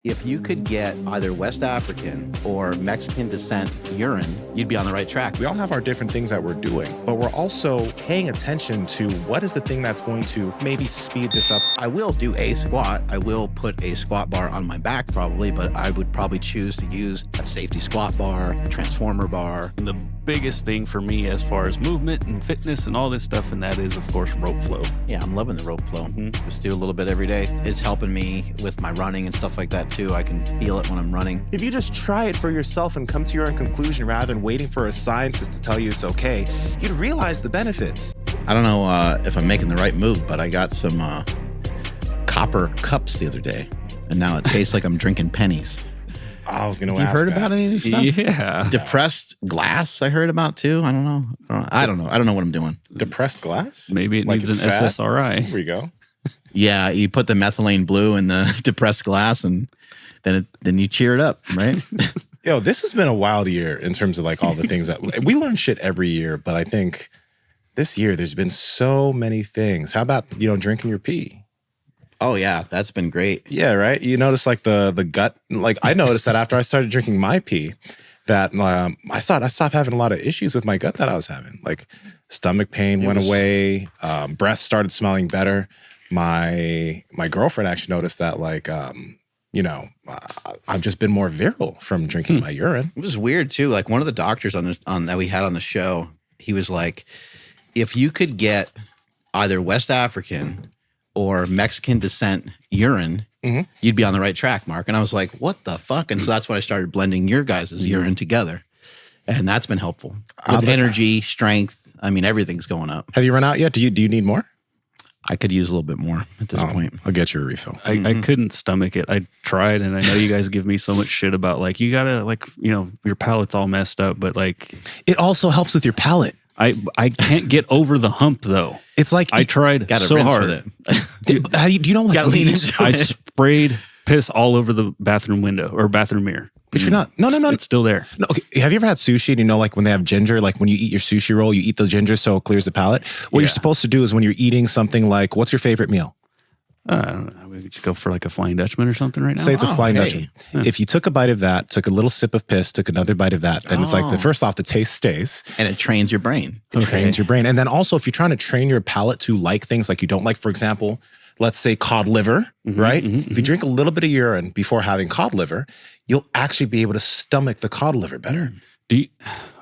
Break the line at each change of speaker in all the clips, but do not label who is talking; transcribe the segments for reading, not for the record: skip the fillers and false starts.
If you could get either West African or Mexican descent urine, you'd be on the right track.
We all have our different things that we're doing, but we're also paying attention to what is the thing that's going to maybe speed this up.
I will do a squat. I will put a squat bar on my back probably, but I would probably choose to use a safety squat bar, transformer bar.
And the biggest thing for me as far as movement and fitness and all this stuff, and that is, of course, rope flow.
Yeah, I'm loving the rope flow. Just do a little bit every day. It's helping me with my running and stuff like that too. I can feel it when I'm running.
If you just try it for yourself and come to your own conclusion rather than waiting for a scientist to tell you it's okay, you'd realize the benefits.
I don't know if I'm making the right move, but I got some copper cups the other day, and now it tastes like I'm drinking pennies.
I was going to
You
ask
heard
that.
about any of this stuff?
Yeah.
Depressed glass, I heard about too. I don't know. I don't know what I'm doing.
Depressed glass?
Maybe it
Like
needs an
it's sad?
SSRI.
Here we go.
Yeah, you put the methylene blue in the depressed glass, and then you cheer it up, right?
Yo, this has been a wild year in terms of like all the things that we learn shit every year, but I think this year there's been so many things. How about, drinking your pee?
Oh yeah, that's been great.
Yeah, right. You notice like the gut, like I noticed that after I started drinking my pee, that I stopped having a lot of issues with my gut that I was having. Like stomach pain went away, breath started smelling better. My girlfriend actually noticed that like, I've just been more virile from drinking my urine.
It was weird too. Like one of the doctors on that we had on the show, he was like, if you could get either West African or Mexican descent urine, you'd be on the right track, Mark. And I was like, what the fuck? And so that's when I started blending your guys' urine together. And that's been helpful. With energy, strength, I mean, everything's going up.
Have you run out yet? Do you need more?
I could use a little bit more at this point.
I'll get you a refill.
I couldn't stomach it. I tried, and I know you guys give me so much shit about like, you gotta like, your palate's all messed up, but like.
It also helps with your palate.
I can't get over the hump though.
It's like
I tried
gotta
so
rinse
hard.
with it.
How do you know like
Gotta lean into
I
it.
sprayed piss all over the bathroom window or bathroom mirror.
But you're not. No.
It's still there.
No, okay. Have you ever had sushi and like when they have ginger, like when you eat your sushi roll, you eat the ginger so it clears the palate? What you're supposed to do is when you're eating something like, what's your favorite meal?
I don't know. We could go for like a Flying Dutchman or something right now.
Say it's a Flying
hey.
Dutchman. If you took a bite of that, took a little sip of piss, took another bite of that, then it's like first off, the taste stays.
And it trains your brain.
It trains your brain. And then also if you're trying to train your palate to like things like you don't like, for example, let's say cod liver, right? If you drink a little bit of urine before having cod liver, you'll actually be able to stomach the cod liver better.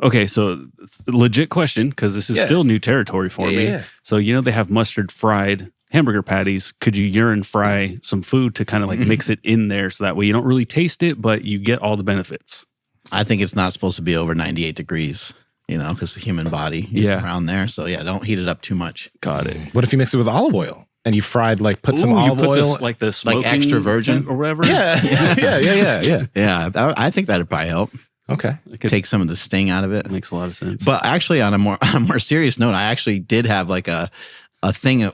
Okay, so legit question, because this is still new territory for me.
Yeah.
So, they have mustard fried hamburger patties. Could you urine fry some food to kind of like mix it in there so that way you don't really taste it, but you get all the benefits?
I think it's not supposed to be over 98 degrees, because the human body is around there. So don't heat it up too much.
Got it.
What if you mix it with olive oil? And you fried some olive oil,
this, like the smoking
extra virgin
or whatever.
Yeah.
Yeah, I think that'd probably help.
Okay,
Take some of the sting out of it.
Makes a lot of sense.
But actually, on a more serious note, I actually did have like a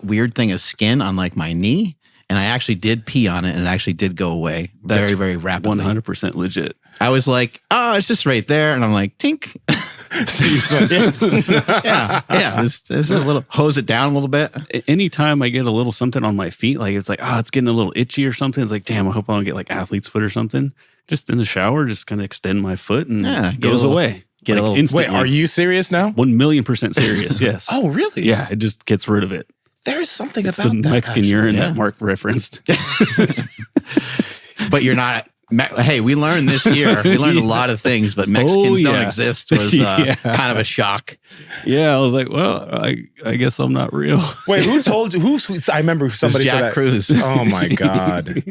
weird thing of skin on like my knee, and I actually did pee on it, and it actually did go away very, very rapidly.
100% legit.
I was like, oh, it's just right there, and I'm like, tink. Yeah. There's a little hose it down a little bit.
Anytime I get a little something on my feet, like it's like, it's getting a little itchy or something. It's like, damn, I hope I don't get like athlete's foot or something. Just in the shower, just kind of extend my foot and it goes away.
Get a little.
Instantly.
Wait, are you serious now?
1,000,000% serious. Yes.
Oh, really?
Yeah, it just gets rid of it.
There is something
It's
about
the
that,
Mexican
actually.
urine that Mark referenced.
But you're not. Hey, we learned this year. We learned a lot of things, but Mexicans don't exist was kind of a shock.
Yeah, I was like, well, I guess I'm not real.
Wait, who told you? I remember somebody said
Jack
that.
Cruz.
Oh my God.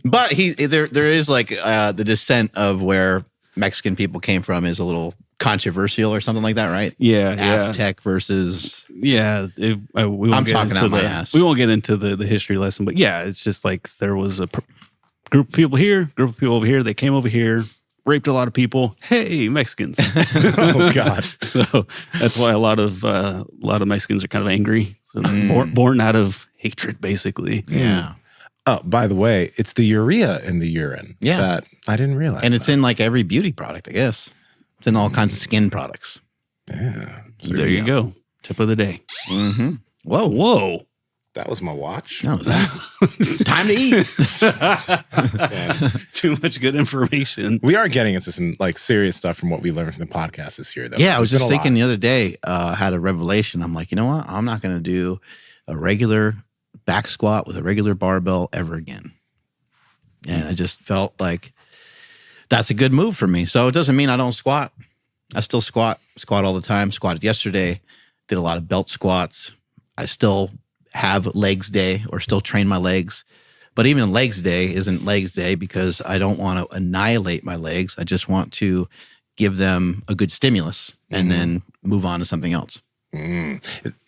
But there is like the descent of where Mexican people came from is a little controversial or something like that, right?
Yeah.
Aztec versus.
Yeah. We won't
I'm
get
talking
into
out my ass.
We won't get into the history lesson, but yeah, it's just like there was a group of people here, group of people over here. They came over here, raped a lot of people. Hey, Mexicans.
Oh God.
So that's why a lot of Mexicans are kind of angry. So born out of hatred, basically.
Yeah.
Oh, by the way, it's the urea in the urine that I didn't realize.
And it's in like every beauty product, I guess. It's in all kinds of skin products.
Yeah.
So there you go. Tip of the day.
Mm-hmm. Whoa.
Whoa.
That was my watch.
No, time to eat.
Too much good information.
We are getting into some like serious stuff from what we learned from the podcast this year, though.
Yeah, I was just thinking the other day, had a revelation. I'm like, you know what? I'm not going to do a regular back squat with a regular barbell ever again. And I just felt like that's a good move for me. So it doesn't mean I don't squat. I still squat all the time. Squatted yesterday, did a lot of belt squats. I still have legs day or still train my legs. But even legs day isn't legs day because I don't want to annihilate my legs. I just want to give them a good stimulus and then move on to something else.
You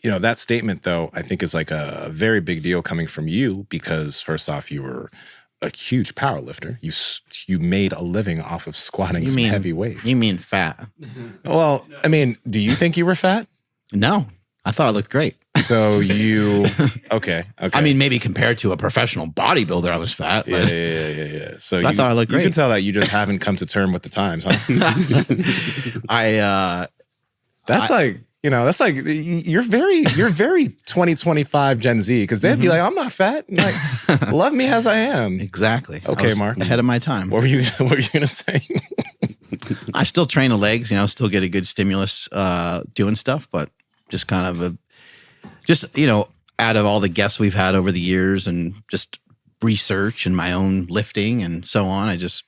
know, that statement, though, I think is like a very big deal coming from you because first off, you were a huge power lifter. You made a living off of squatting some heavy weights.
You mean fat?
Well, I mean, do you think you were fat?
No, I thought I looked great.
So you, okay.
I mean, maybe compared to a professional bodybuilder, I was fat. But
Yeah. So
I thought I looked great.
You can tell that you just haven't come to term with the times, huh? That's like you're very 2025 Gen Z because they'd be like, I'm not fat. Like, love me as I am.
Exactly.
Okay, Mark.
Ahead of my time.
What were you gonna say?
I still train the legs, still get a good stimulus doing stuff, but just kind of out of all the guests we've had over the years and just research and my own lifting and so on, I just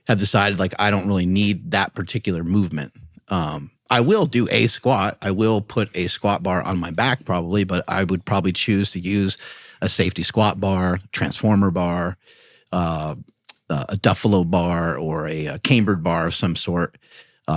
have decided like I don't really need that particular movement. I will do a squat. I will put a squat bar on my back probably, but I would probably choose to use a safety squat bar, transformer bar, a Duffalo bar, or a cambered bar of some sort.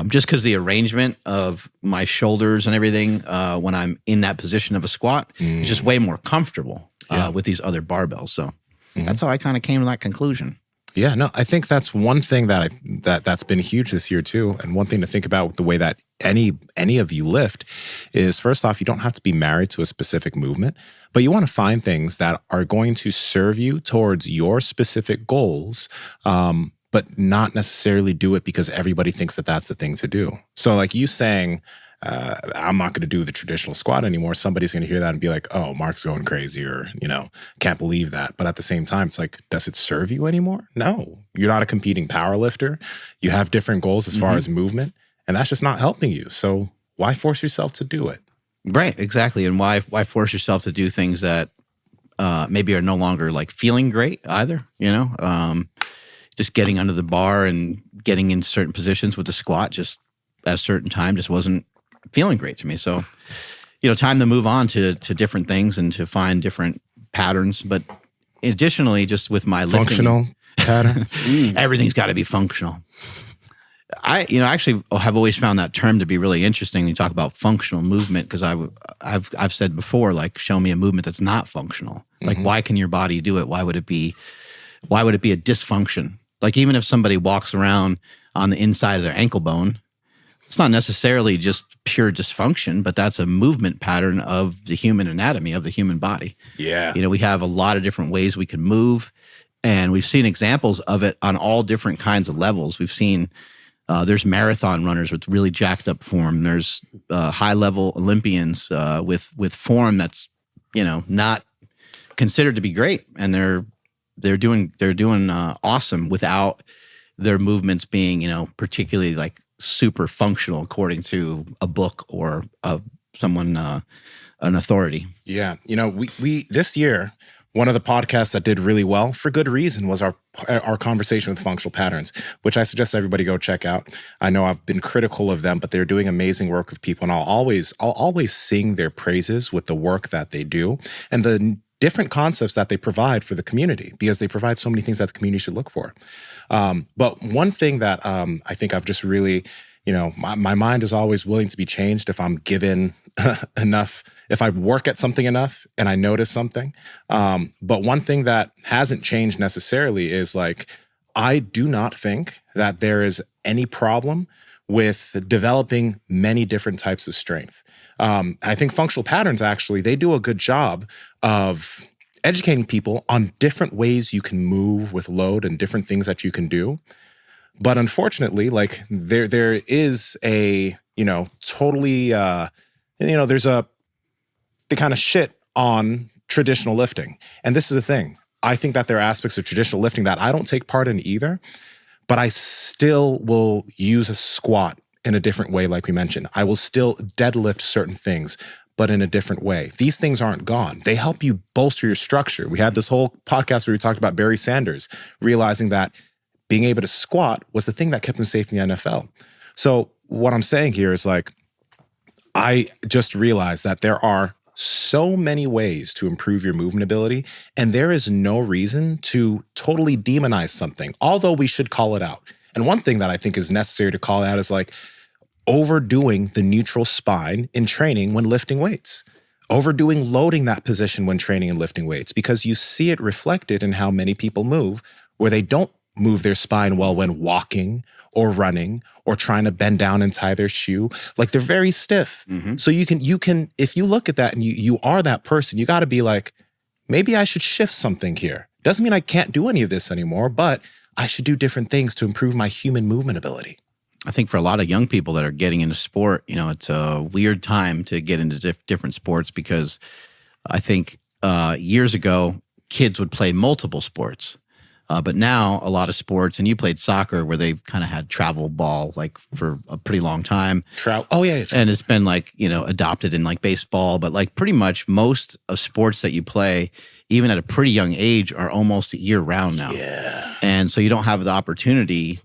Just because the arrangement of my shoulders and everything when I'm in that position of a squat is just way more comfortable with these other barbells. So that's how I kind of came to that conclusion.
Yeah, no, I think that's one thing that's been huge this year too. And one thing to think about with the way that any of you lift is, first off, you don't have to be married to a specific movement, but you want to find things that are going to serve you towards your specific goals, but not necessarily do it because everybody thinks that that's the thing to do. So like you saying, I'm not going to do the traditional squat anymore. Somebody's going to hear that and be like, oh, Mark's going crazy, or, can't believe that. But at the same time, it's like, does it serve you anymore? No, you're not a competing power lifter. You have different goals as far as movement, and that's just not helping you. So why force yourself to do it?
Right, exactly. And why force yourself to do things that maybe are no longer like feeling great either, just getting under the bar and getting in certain positions with the squat just at a certain time just wasn't feeling great to me. So, time to move on to different things and to find different patterns. But additionally, just with my
functional patterns,
everything's got to be functional. I actually have always found that term to be really interesting. You talk about functional movement because I've said before, like, show me a movement that's not functional. Like, why can your body do it? Why would it be a dysfunction? Like, even if somebody walks around on the inside of their ankle bone, it's not necessarily just pure dysfunction, but that's a movement pattern of the human anatomy, of the human body.
Yeah.
We have a lot of different ways we can move, and we've seen examples of it on all different kinds of levels. We've seen there's marathon runners with really jacked up form. There's high-level Olympians with form that's, not considered to be great, and they're doing awesome without their movements being, particularly like super functional according to a book or someone, an authority.
Yeah. We this year, one of the podcasts that did really well for good reason was our conversation with functional patterns, which I suggest everybody go check out. I know I've been critical of them, but they're doing amazing work with people, and I'll always sing their praises with the work that they do and the different concepts that they provide for the community, because they provide so many things that the community should look for. But one thing that I think I've just really, my mind is always willing to be changed if I'm given enough, if I work at something enough and I notice something. But one thing that hasn't changed necessarily is like, I do not think that there is any problem with developing many different types of strength. I think functional patterns, actually, they do a good job of educating people on different ways you can move with load and different things that you can do. But unfortunately, like there is a, totally, they kind of shit on traditional lifting. And this is the thing. I think that there are aspects of traditional lifting that I don't take part in either, but I still will use a squat in a different way, like we mentioned. I will still deadlift certain things, but in a different way. These things aren't gone. They help you bolster your structure. We had this whole podcast where we talked about Barry Sanders, realizing that being able to squat was the thing that kept him safe in the NFL. So what I'm saying here is like, I just realized that there are so many ways to improve your movement ability, and there is no reason to totally demonize something, although we should call it out. And one thing that I think is necessary to call out is like overdoing the neutral spine in training when lifting weights, overdoing loading that position when training and lifting weights, because you see it reflected in how many people move, where they don't move their spine well when walking or running or trying to bend down and tie their shoe. Like they're very stiff. Mm-hmm. So you can, if you look at that and you are that person, you got to be like, maybe I should shift something here. Doesn't mean I can't do any of this anymore, but I should do different things to improve my human movement ability.
I think for a lot of young people that are getting into sport, it's a weird time to get into different sports, because I think years ago, kids would play multiple sports. But now a lot of sports, and you played soccer where they've kind of had travel ball like for a pretty long time.
Oh yeah.
And it's been like, adopted in like baseball, but like pretty much most of sports that you play, even at a pretty young age, are almost year round now.
Yeah.
And so you don't have the opportunity.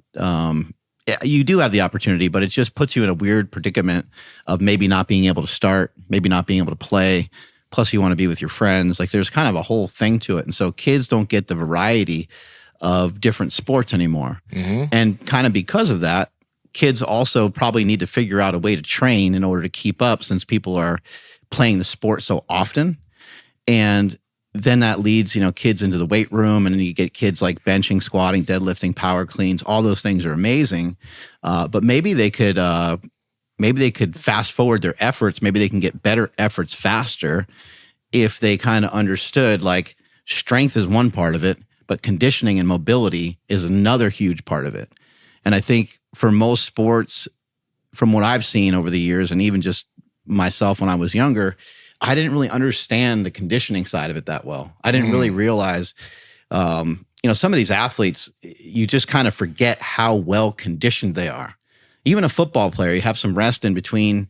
You do have the opportunity, but it just puts you in a weird predicament of maybe not being able to start, maybe not being able to play. Plus you want to be with your friends. Like there's kind of a whole thing to it. And so kids don't get the variety of different sports anymore. Mm-hmm. And kind of because of that, kids also probably need to figure out a way to train in order to keep up, since people are playing the sport so often. And then that leads, kids into the weight room, and then you get kids like benching, squatting, deadlifting, power cleans. All those things are amazing. But maybe they could fast forward their efforts. Maybe they can get better efforts faster if they kind of understood like strength is one part of it, but conditioning and mobility is another huge part of it. And I think for most sports, from what I've seen over the years, and even just myself when I was younger, I didn't really understand the conditioning side of it that well. I didn't really realize, some of these athletes, you just kind of forget how well conditioned they are. Even a football player, you have some rest in between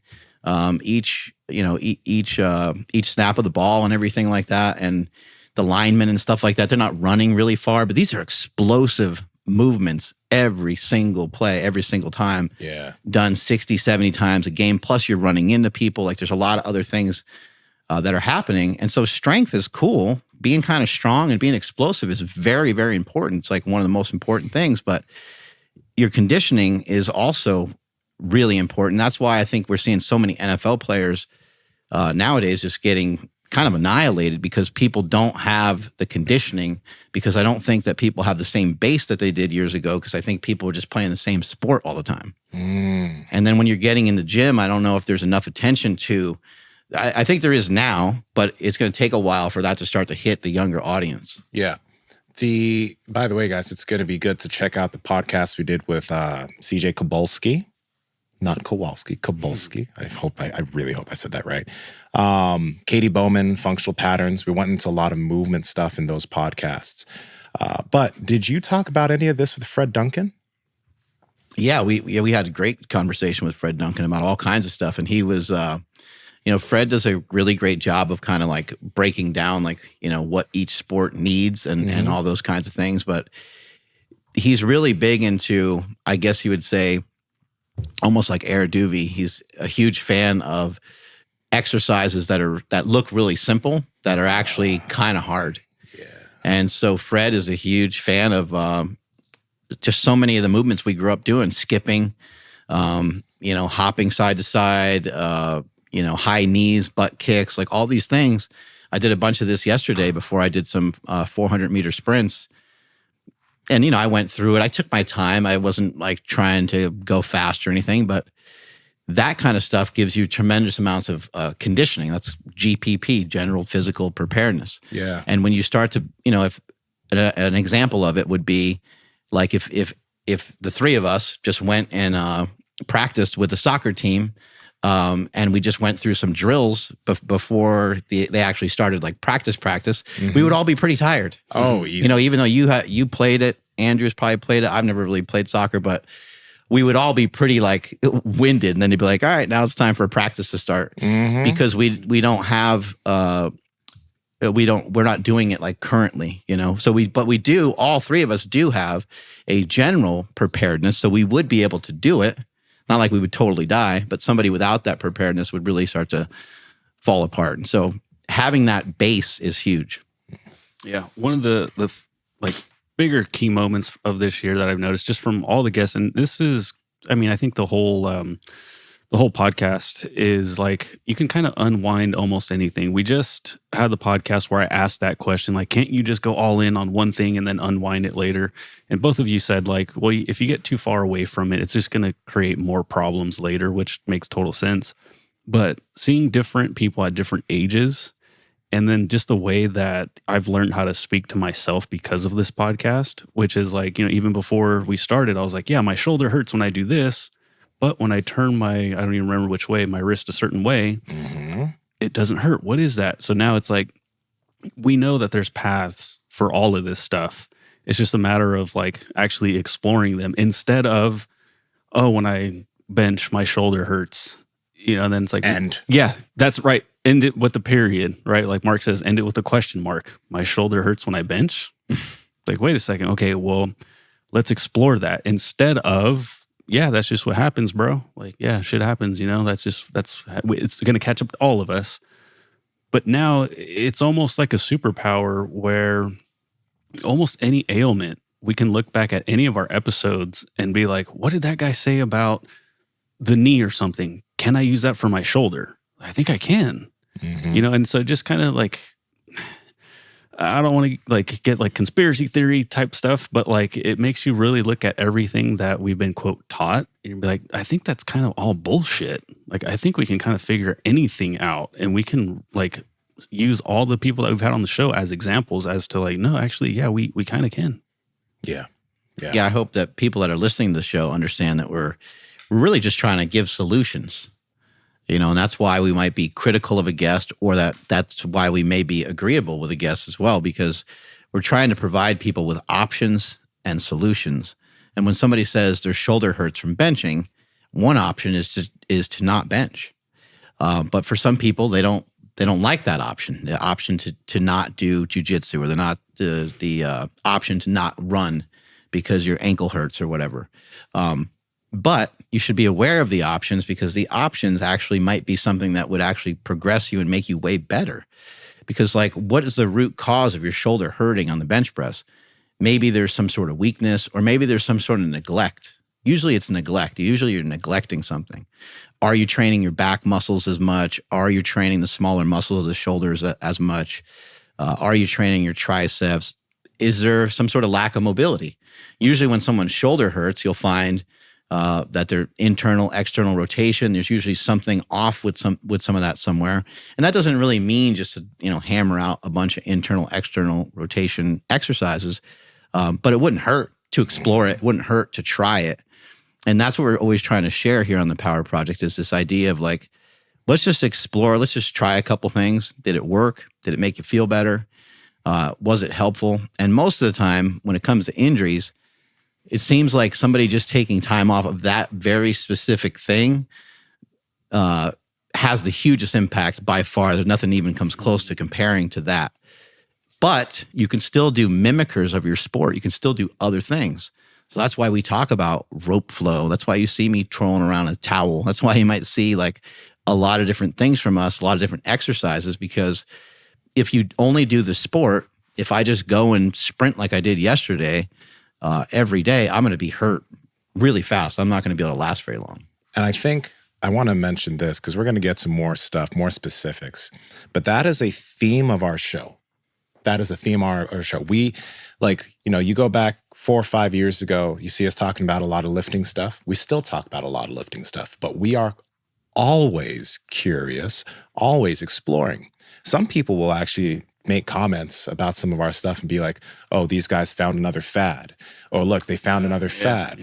each snap of the ball and everything like that, and the linemen and stuff like that. They're not running really far, but these are explosive movements every single play, every single time.
Yeah.
Done 60, 70 times a game. Plus you're running into people. Like there's a lot of other things that are happening. And so strength is cool. Being kind of strong and being explosive is very, very important. It's like one of the most important things, but your conditioning is also really important. That's why I think we're seeing so many NFL players nowadays just getting kind of annihilated, because people don't have the conditioning, because I don't think that people have the same base that they did years ago, because I think people are just playing the same sport all the time. And then when you're getting in the gym, I don't know if there's enough attention to, I think there is now, but it's going to take a while for that to start to hit the younger audience.
Yeah. By the way, guys, it's going to be good to check out the podcast we did with CJ Kowalski. Not Kowalski, Kowalski. I really hope I said that right. Katie Bowman, Functional Patterns. We went into a lot of movement stuff in those podcasts. But did you talk about any of this with Fred Duncan?
Yeah, we had a great conversation with Fred Duncan about all kinds of stuff. And he was, Fred does a really great job of kind of like breaking down like, what each sport needs and all those kinds of things. But he's really big into, I guess you would say, almost like Eric Duvey. He's a huge fan of exercises that look really simple, that are actually kind of hard. Yeah. And so Fred is a huge fan of just so many of the movements we grew up doing, skipping, hopping side to side, high knees, butt kicks, like all these things. I did a bunch of this yesterday before I did some 400-meter sprints. And, I went through it. I took my time. I wasn't like trying to go fast or anything, but that kind of stuff gives you tremendous amounts of conditioning. That's GPP, general physical preparedness.
Yeah.
And when you start to, if an example of it would be like if the three of us just went and practiced with the soccer team and we just went through some drills before they actually started like practice, we would all be pretty tired.
Oh, easy.
You know, even though you played it, Andrew's probably played it. I've never really played soccer, but we would all be pretty like winded, and then he'd be like, all right, now it's time for practice to start. Because we don't have, we're not doing it like currently, you know? So but we do, all three of us do have a general preparedness. So we would be able to do it. Not like we would totally die, but somebody without that preparedness would really start to fall apart. And so having that base is huge.
Yeah. One of the like bigger key moments of this year that I've noticed just from all the guests, and this is, I mean, I think the whole podcast is like, you can kind of unwind almost anything. We just had the podcast where I asked that question, like, can't you just go all in on one thing and then unwind it later? And both of you said like, well, if you get too far away from it, it's just going to create more problems later, which makes total sense. But seeing different people at different ages, and then just the way that I've learned how to speak to myself because of this podcast, which is like, you know, even before we started, I was like, yeah, my shoulder hurts when I do this. But when I turn I don't even remember which way, my wrist a certain way, it doesn't hurt. What is that? So now it's like, we know that there's paths for all of this stuff. It's just a matter of like actually exploring them instead of, oh, when I bench, my shoulder hurts, you know, and then it's like, yeah, that's right. End it with the period, right? Like Mark says, end it with a question mark. My shoulder hurts when I bench. Like, wait a second. Okay, well, let's explore that instead of, yeah, that's just what happens, bro. Like, yeah, shit happens, you know, it's going to catch up to all of us. But now it's almost like a superpower where almost any ailment, we can look back at any of our episodes and be like, what did that guy say about the knee or something? Can I use that for my shoulder? I think I can, you know? And so just kind of like, I don't want to like get like conspiracy theory type stuff, but like it makes you really look at everything that we've been quote taught and be like, I think that's kind of all bullshit. Like, I think we can kind of figure anything out, and we can like use all the people that we've had on the show as examples as to like, no, actually, yeah, we kind of can.
Yeah.
I hope that people that are listening to the show understand that we're really just trying to give solutions. You know, and that's why we might be critical of a guest, or that's why we may be agreeable with a guest as well, because we're trying to provide people with options and solutions. And when somebody says their shoulder hurts from benching, one option is to not bench. But for some people, they don't like that option. The option to not do jujitsu, or the option to not run because your ankle hurts or whatever. But you should be aware of the options, because the options actually might be something that would actually progress you and make you way better. Because like, what is the root cause of your shoulder hurting on the bench press? Maybe there's some sort of weakness, or maybe there's some sort of neglect. Usually it's neglect. Usually you're neglecting something. Are you training your back muscles as much? Are you training the smaller muscles of the shoulders as much? Are you training your triceps? Is there some sort of lack of mobility? Usually when someone's shoulder hurts, you'll find that their internal, external rotation, there's usually something off with some of that somewhere. And that doesn't really mean just to, you know, hammer out a bunch of internal, external rotation exercises. But it wouldn't hurt to explore it. It wouldn't hurt to try it. And that's what we're always trying to share here on the Power Project, is this idea of like, let's just explore. Let's just try a couple things. Did it work? Did it make you feel better? Was it helpful? And most of the time when it comes to injuries, it seems like somebody just taking time off of that very specific thing has the hugest impact by far. There's nothing even comes close to comparing to that. But you can still do mimickers of your sport. You can still do other things. So that's why we talk about rope flow. That's why you see me trolling around a towel. That's why you might see like a lot of different things from us, a lot of different exercises, because if you only do the sport, if I just go and sprint like I did yesterday, every day, I'm going to be hurt really fast. I'm not going to be able to last very long.
And I think I want to mention this because we're going to get to more stuff, more specifics. But that is a theme of our show. That is a theme of our show. We, like, you know, you go back 4 or 5 years ago, you see us talking about a lot of lifting stuff. We still talk about a lot of lifting stuff, but we are always curious, always exploring. Some people will actually make comments about some of our stuff and be like, oh, these guys found another fad, or look, they found another fad.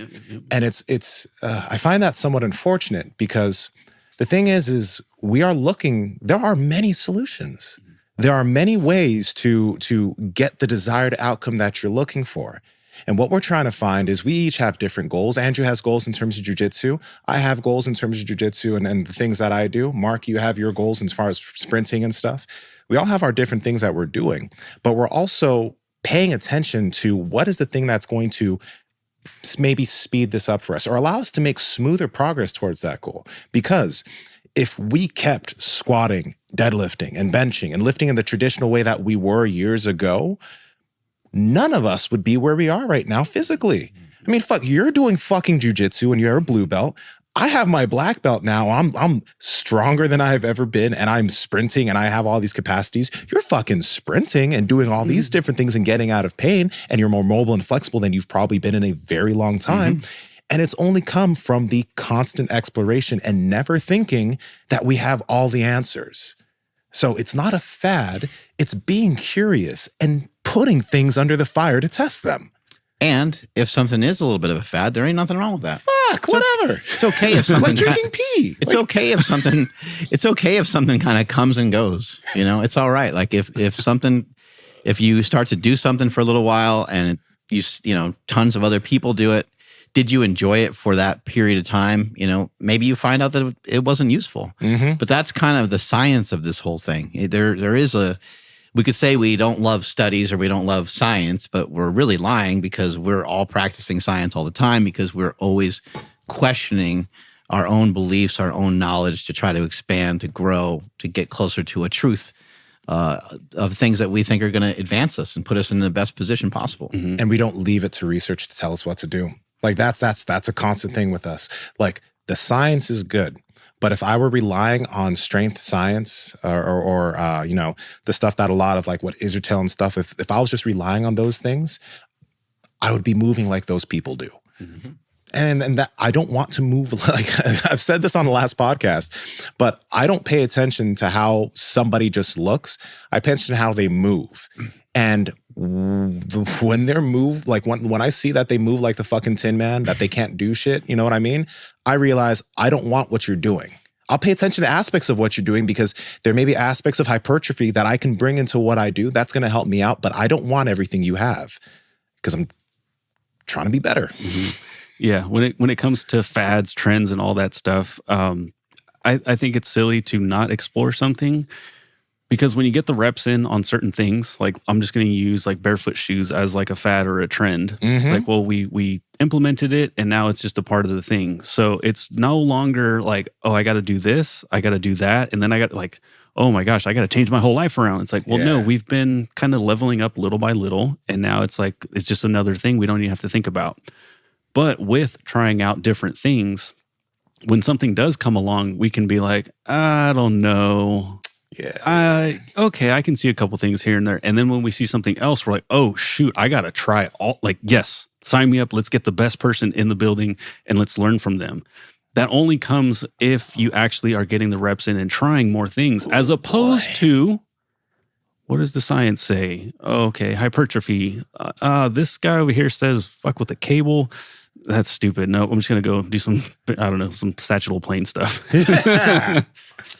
And it's I find that somewhat unfortunate, because The thing is we are looking, there are many solutions. There are many ways to get the desired outcome that you're looking for. And what we're trying to find is we each have different goals. Andrew has goals in terms of jiu-jitsu. I have goals in terms of jiu-jitsu and the things that I do. Mark, you have your goals as far as sprinting and stuff. We all have our different things that we're doing, but we're also paying attention to what is the thing that's going to maybe speed this up for us or allow us to make smoother progress towards that goal. Because if we kept squatting, deadlifting, and benching and lifting in the traditional way that we were years ago, none of us would be where we are right now physically. I mean, fuck, you're doing fucking jujitsu and you're a blue belt. I have my black belt now. I'm stronger than I've ever been, and I'm sprinting and I have all these capacities. You're fucking sprinting and doing all these different things and getting out of pain, and you're more mobile and flexible than you've probably been in a very long time. And it's only come from the constant exploration and never thinking that we have all the answers. So it's not a fad. It's being curious and putting things under the fire to test them.
And if something is a little bit of a fad, there ain't nothing wrong with that.
Fuck, whatever.
It's okay if something
like drinking pee.
It's okay if something. It's okay if something kind of comes and goes. You know, it's all right. Like if you start to do something for a little while and tons of other people do it. Did you enjoy it for that period of time? You know, maybe you find out that it wasn't useful. But that's kind of the science of this whole thing. We could say we don't love studies or we don't love science, but we're really lying because we're all practicing science all the time because we're always questioning our own beliefs, our own knowledge to try to expand, to grow, to get closer to a truth of things that we think are going to advance us and put us in the best position possible.
And we don't leave it to research to tell us what to do. Like that's a constant thing with us. Like the science is good, but if I were relying on strength science or the stuff that a lot of like what Israel and stuff, if I was just relying on those things, I would be moving like those people do. And that I don't want to move. Like I've said this on the last podcast, but I don't pay attention to how somebody just looks. I pay attention to how they move. And when they're moved, like when I see that they move like the fucking Tin Man, that they can't do shit, you know what I mean? I realize I don't want what you're doing. I'll pay attention to aspects of what you're doing because there may be aspects of hypertrophy that I can bring into what I do. That's going to help me out, but I don't want everything you have because I'm trying to be better.
Yeah, when it comes to fads, trends, and all that stuff, I think it's silly to not explore something. Because when you get the reps in on certain things, like I'm just going to use like barefoot shoes as like a fad or a trend. It's like, well, we implemented it and now it's just a part of the thing. So it's no longer like, oh, I got to do this, I got to do that. And then I got like, oh my gosh, I got to change my whole life around. It's like, well, no, we've been kind of leveling up little by little. And now it's like, it's just another thing we don't even have to think about. But with trying out different things, when something does come along, we can be like, I don't know. Okay, I can see a couple things here and there. And then when we see something else, we're like, oh, shoot, I got to try it all. Like, yes, sign me up. Let's get the best person in the building and let's learn from them. That only comes if you actually are getting the reps in and trying more things, as opposed to, what does the science say? Okay, hypertrophy. This guy over here says, fuck with the cable. That's stupid. No, I'm just going to go do some, I don't know, some sagittal plane stuff.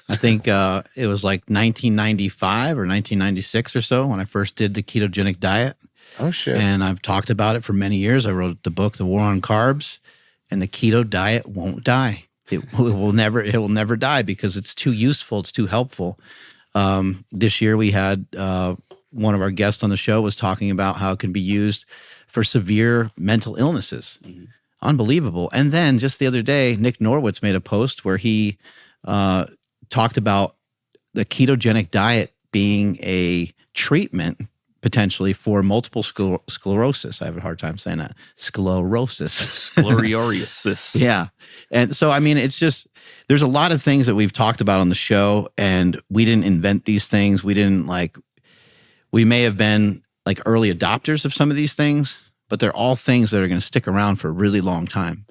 I think it was like 1995 or 1996 or so when I first did the ketogenic diet.
Oh, shit.
And I've talked about it for many years. I wrote the book, The War on Carbs, and the keto diet won't die. It will never die because it's too useful. It's too helpful. This year we had one of our guests on the show was talking about how it can be used for severe mental illnesses. Unbelievable. And then just the other day, Nick Norwitz made a post where he talked about the ketogenic diet being a treatment potentially for multiple sclerosis. I have a hard time saying that. Sclerosis.
Sclerosis.
Yeah. And so, I mean, it's just, there's a lot of things that we've talked about on the show, and we didn't invent these things. We may have been like early adopters of some of these things, but they're all things that are going to stick around for a really long time.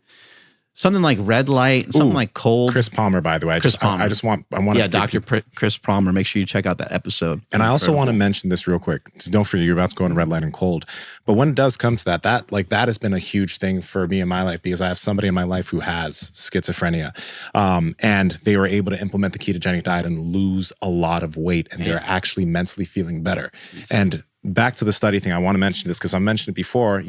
something like red light, something like cold.
Chris Palmer, by the way. I want
yeah, Dr. Chris Palmer. Make sure you check out that episode.
And I also want to mention this real quick. Don't forget, you're about to go into red light and cold. But when it does come to that has been a huge thing for me in my life, because I have somebody in my life who has schizophrenia. And they were able to implement the ketogenic diet and lose a lot of weight. And they're actually mentally feeling better. And back to the study thing, I want to mention this because I mentioned it before.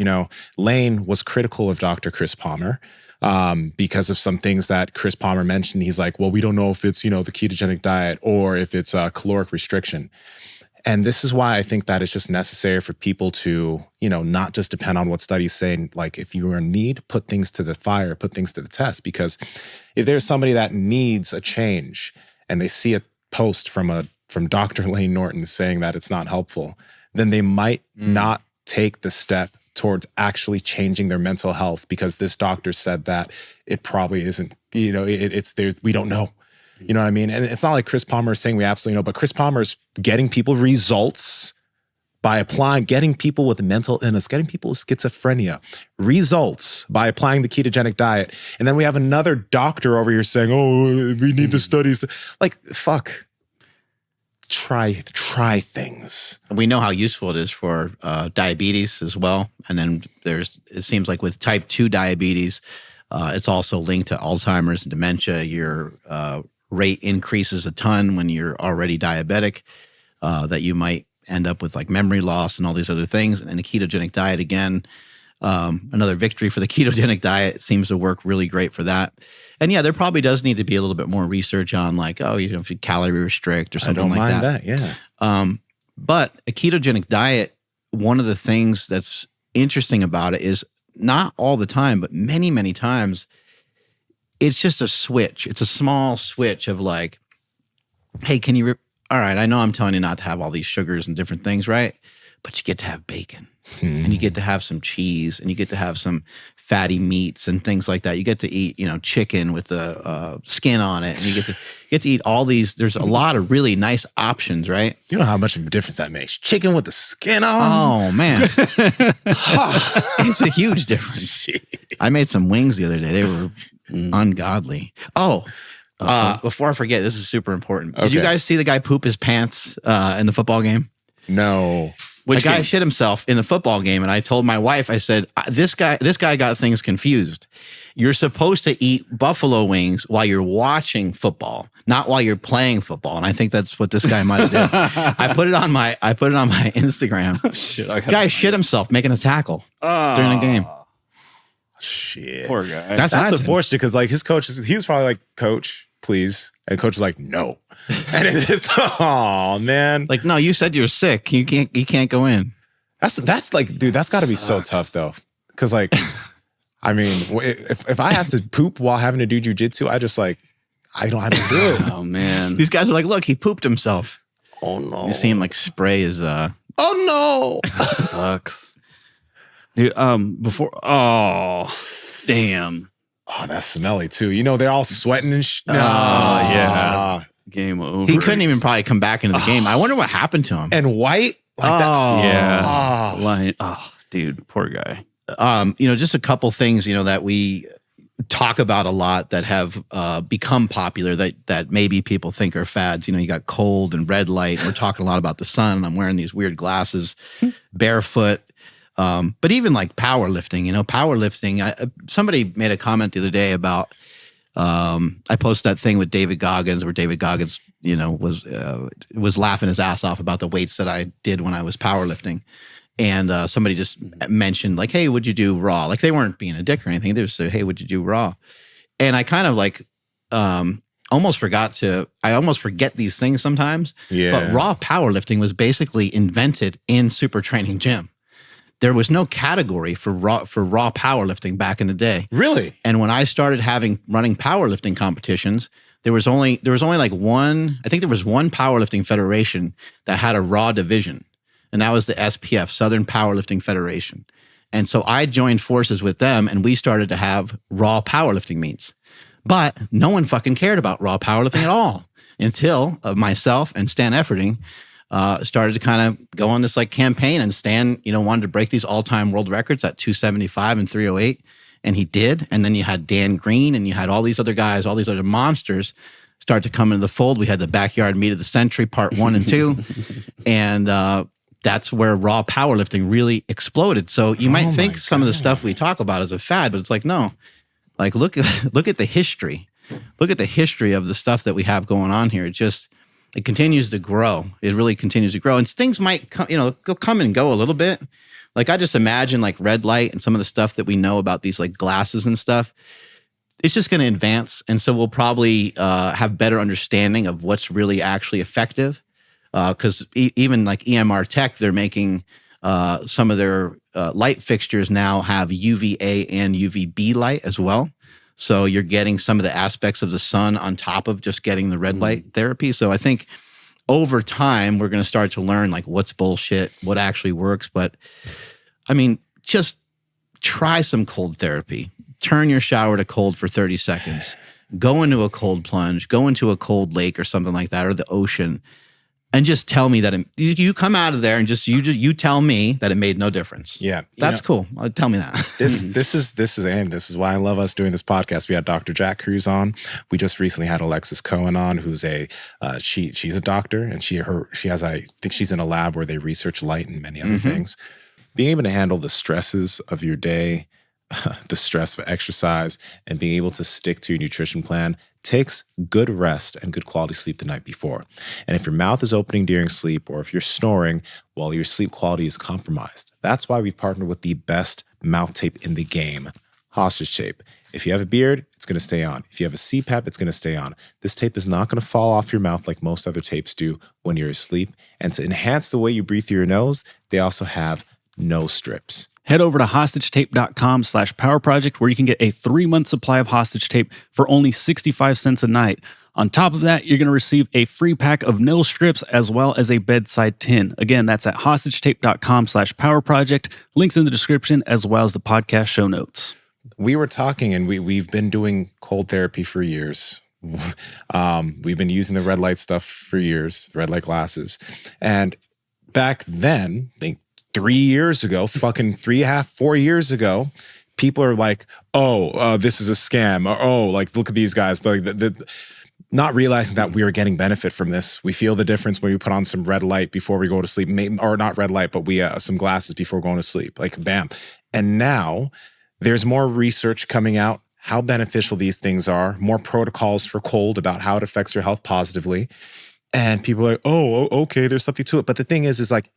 Lane was critical of Dr. Chris Palmer. Because of some things that Chris Palmer mentioned. He's like, well, we don't know if it's, the ketogenic diet or if it's caloric restriction. And this is why I think that it's just necessary for people to, not just depend on what studies say. Like, if you are in need, put things to the fire, put things to the test. Because if there's somebody that needs a change and they see a post from Dr. Lane Norton saying that it's not helpful, then they might not take the step towards actually changing their mental health, because this doctor said that it probably isn't, it's there. We don't know. You know what I mean? And it's not like Chris Palmer is saying we absolutely know, but Chris Palmer is getting people results by getting people with mental illness, getting people with schizophrenia results by applying the ketogenic diet. And then we have another doctor over here saying, oh, we need the studies. Like, fuck. Try things.
We know how useful it is for diabetes as well. And then it seems like with type 2 diabetes, it's also linked to Alzheimer's and dementia. Your rate increases a ton when you're already diabetic, that you might end up with like memory loss and all these other things. And the ketogenic diet, again, another victory for the ketogenic diet. It seems to work really great for that. And yeah, there probably does need to be a little bit more research on like, if you calorie restrict or something like that. I don't mind
that, yeah.
But a ketogenic diet, one of the things that's interesting about it is not all the time, but many, many times, it's just a switch. It's a small switch of like, hey, all right, I know I'm telling you not to have all these sugars and different things, right? But you get to have bacon. And you get to have some cheese, and you get to have some fatty meats and things like that. You get to eat, chicken with the skin on it, and you get to eat all these. There's a lot of really nice options, right?
You know how much of a difference that makes. Chicken with the skin on.
Oh man, it's a huge difference.
Shit.
I made some wings the other day. They were ungodly. Oh. Before I forget, this is super important. Did you guys see the guy poop his pants in the football game?
No.
The guy shit himself in the football game, and I told my wife, I said, this guy got things confused. You're supposed to eat buffalo wings while you're watching football, not while you're playing football. And I think that's what this guy might have did. I put it on my Instagram. Guy shit himself making a tackle during the game.
Shit.
Poor guy.
That's
unfortunate, because like his coach, he was probably like, coach, please. And the coach was like, no. And it's just, oh man.
Like, no, you said you're sick. You can't go in.
That's like, dude, that's got to be so tough though. Because like, I mean, if I have to poop while having to do jujitsu, I just like, I don't do it.
Oh man.
These guys are like, look, he pooped himself.
Oh no.
You see him like spray his
oh no.
That sucks. Dude, damn.
Oh, that's smelly too. They're all sweating and
Oh, yeah. Game over.
He couldn't even probably come back into the game. I wonder what happened to him.
And white? Like that.
Yeah. Dude, poor guy.
Just a couple things, that we talk about a lot that have become popular that maybe people think are fads. You got cold and red light. We're talking a lot about the sun. I'm wearing these weird glasses, barefoot. But even like powerlifting, powerlifting, somebody made a comment the other day about, I posted that thing with David Goggins where David Goggins, was laughing his ass off about the weights that I did when I was powerlifting. And somebody just mentioned like, hey, would you do raw? Like they weren't being a dick or anything. They just said, hey, would you do raw? And I kind of like, almost forget these things sometimes.
Yeah.
But raw powerlifting was basically invented in Super Training Gym. There was no category for raw powerlifting back in the day.
Really?
And when I started running powerlifting competitions, there was only like one. I think there was one powerlifting federation that had a raw division, and that was the SPF, Southern Powerlifting Federation. And so I joined forces with them, and we started to have raw powerlifting meets. But no one fucking cared about raw powerlifting at all until myself and Stan Efferding started to kind of go on this like campaign, and Stan, wanted to break these all-time world records at 275 and 308. And he did. And then you had Dan Green and you had all these other guys, all these other monsters start to come into the fold. We had the Backyard Meat of the Century, part 1 and 2. And that's where raw powerlifting really exploded. So you might think some of the stuff we talk about is a fad, but it's like, no. Like, look at the history. Look at the history of the stuff that we have going on here. It continues to grow. It really continues to grow. And things might come, come and go a little bit. Like, I just imagine like red light and some of the stuff that we know about these like glasses and stuff. It's just going to advance. And so we'll probably have better understanding of what's really actually effective. Because even like EMR Tech, they're making some of their light fixtures now have UVA and UVB light as well. So you're getting some of the aspects of the sun on top of just getting the red light therapy. So I think over time, we're going to start to learn like what's bullshit, what actually works. But I mean, just try some cold therapy. Turn your shower to cold for 30 seconds. Go into a cold plunge. Go into a cold lake or something like that, or the ocean. And just tell me that you come out of there and you tell me that it made no difference.
Yeah,
that's cool. Tell me that.
This is why I love us doing this podcast. We had Dr. Jack Cruz on. We just recently had Alexis Cohen on, who's she's a doctor, and she has, I think she's in a lab where they research light and many other things. Being able to handle the stresses of your day, the stress of exercise, and being able to stick to your nutrition plan takes good rest and good quality sleep the night before. And if your mouth is opening during sleep, or if you're snoring, well, your sleep quality is compromised. That's why we've partnered with the best mouth tape in the game, Hostage Tape. If you have a beard, it's going to stay on. If you have a CPAP, it's going to stay on. This tape is not going to fall off your mouth like most other tapes do when you're asleep. And to enhance the way you breathe through your nose, they also have nose strips.
Head over to hostagetape.com/powerproject where you can get a 3-month supply of Hostage Tape for only 65 cents a night. On top of that, you're going to receive a free pack of nose strips as well as a bedside tin. Again, that's at hostagetape.com/powerproject. Links in the description as well as the podcast show notes.
We were talking, and we've been doing cold therapy for years. We've been using the red light stuff for years, the red light glasses. And back then, I think 3 years ago, fucking 3.5, 4 years ago, people are like, this is a scam. Or, like, look at these guys. Like, not realizing that we are getting benefit from this. We feel the difference when we put on some red light before we go to sleep. Or not red light, but we some glasses before going to sleep. Like, bam. And now there's more research coming out, how beneficial these things are, more protocols for cold about how it affects your health positively. And people are like, okay, there's something to it. But the thing is like,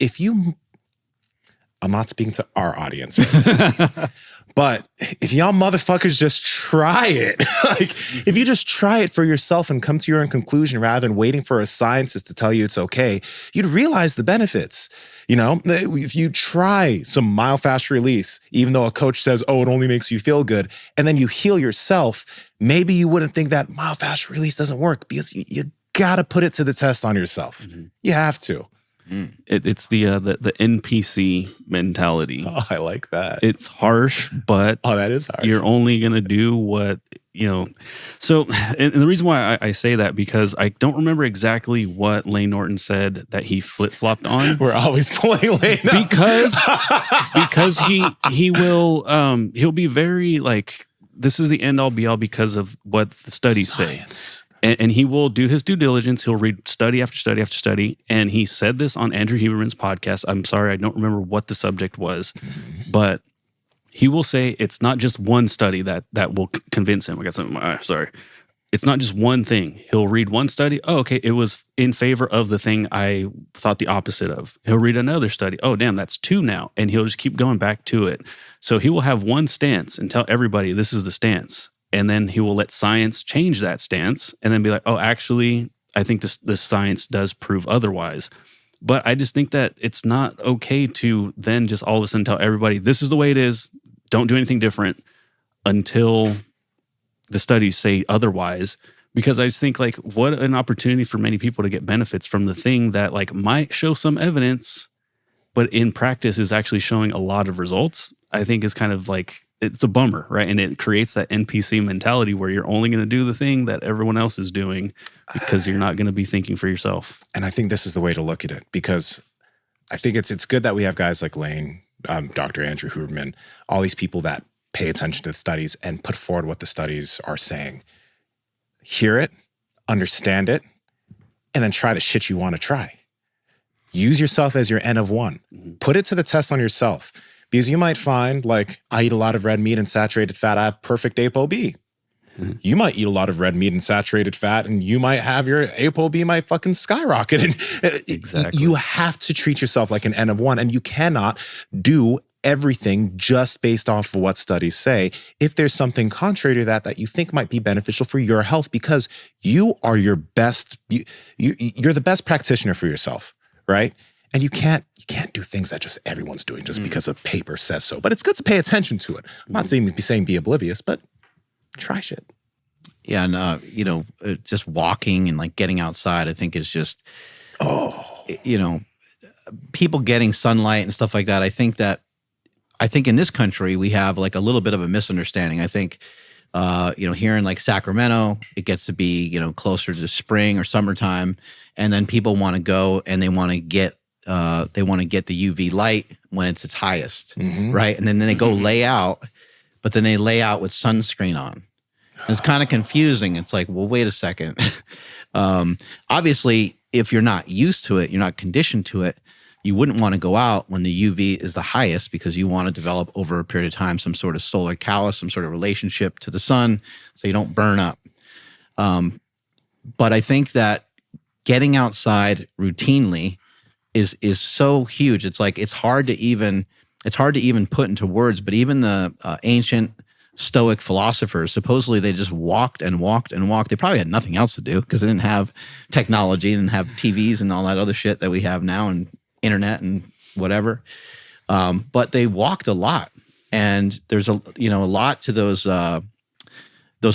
I'm not speaking to our audience right now. But if y'all motherfuckers just try it, like if you just try it for yourself and come to your own conclusion rather than waiting for a scientist to tell you it's okay, you'd realize the benefits. If you try some myofascial release, even though a coach says, it only makes you feel good, and then you heal yourself, maybe you wouldn't think that myofascial release doesn't work because you got to put it to the test on yourself. You have to.
It's the NPC mentality.
Oh, I like that.
It's harsh, but
that is harsh.
You're only going to do what, So, and the reason why I say that, because I don't remember exactly what Lane Norton said that he flip-flopped on.
We're always pulling Lane up.
Because he will, he'll be very like, this is the end all be all because of what the studies say. And he will do his due diligence. He'll read study after study after study. And he said this on Andrew Huberman's podcast. I'm sorry, I don't remember what the subject was, but he will say it's not just one study that will convince him. I got something in my eye. Sorry. It's not just one thing. He'll read one study. Oh, okay, it was in favor of the thing I thought the opposite of. He'll read another study. Oh, damn, that's 2 now. And he'll just keep going back to it. So he will have one stance and tell everybody this is the stance. And then he will let science change that stance and then be like, actually, I think this science does prove otherwise. But I just think that it's not okay to then just all of a sudden tell everybody, this is the way it is. Don't do anything different until the studies say otherwise. Because I just think like, what an opportunity for many people to get benefits from the thing that like might show some evidence, but in practice is actually showing a lot of results. I think is kind of like, it's a bummer, right? And it creates that NPC mentality where you're only going to do the thing that everyone else is doing because you're not going to be thinking for yourself.
And I think this is the way to look at it, because I think it's good that we have guys like Lane, Dr. Andrew Huberman, all these people that pay attention to the studies and put forward what the studies are saying. Hear it, understand it, and then try the shit you want to try. Use yourself as your N of one. Put it to the test on yourself. Because you might find, like, I eat a lot of red meat and saturated fat, I have perfect ApoB. You might eat a lot of red meat and saturated fat, and you might have your ApoB might fucking skyrocket. And
Exactly.
you have to treat yourself like an N of one, and you cannot do everything just based off of what studies say. If there's something contrary to that you think might be beneficial for your health, because you are your best, you're the best practitioner for yourself, right? And you can't do things that just everyone's doing just because a paper says so. But it's good to pay attention to it. I'm not saying be oblivious, but try shit.
Yeah, and just walking and like getting outside, I think is just, people getting sunlight and stuff like that. I think in this country we have like a little bit of a misunderstanding. I think, here in like Sacramento, it gets to be closer to spring or summertime, and then people want to go and they want to get the UV light when it's its highest, right? And then they go lay out, but then they lay out with sunscreen on. And it's kind of confusing. It's like, well, wait a second. Obviously, if you're not used to it, you're not conditioned to it, you wouldn't want to go out when the UV is the highest, because you want to develop over a period of time some sort of solar callus, some sort of relationship to the sun, so you don't burn up. But I think that getting outside routinely is so huge. It's like it's hard to even put into words. But even the ancient Stoic philosophers, supposedly they just walked and walked and walked. They probably had nothing else to do because they didn't have technology, they didn't have TVs and all that other shit that we have now, and internet and whatever. But they walked a lot, and there's a lot to those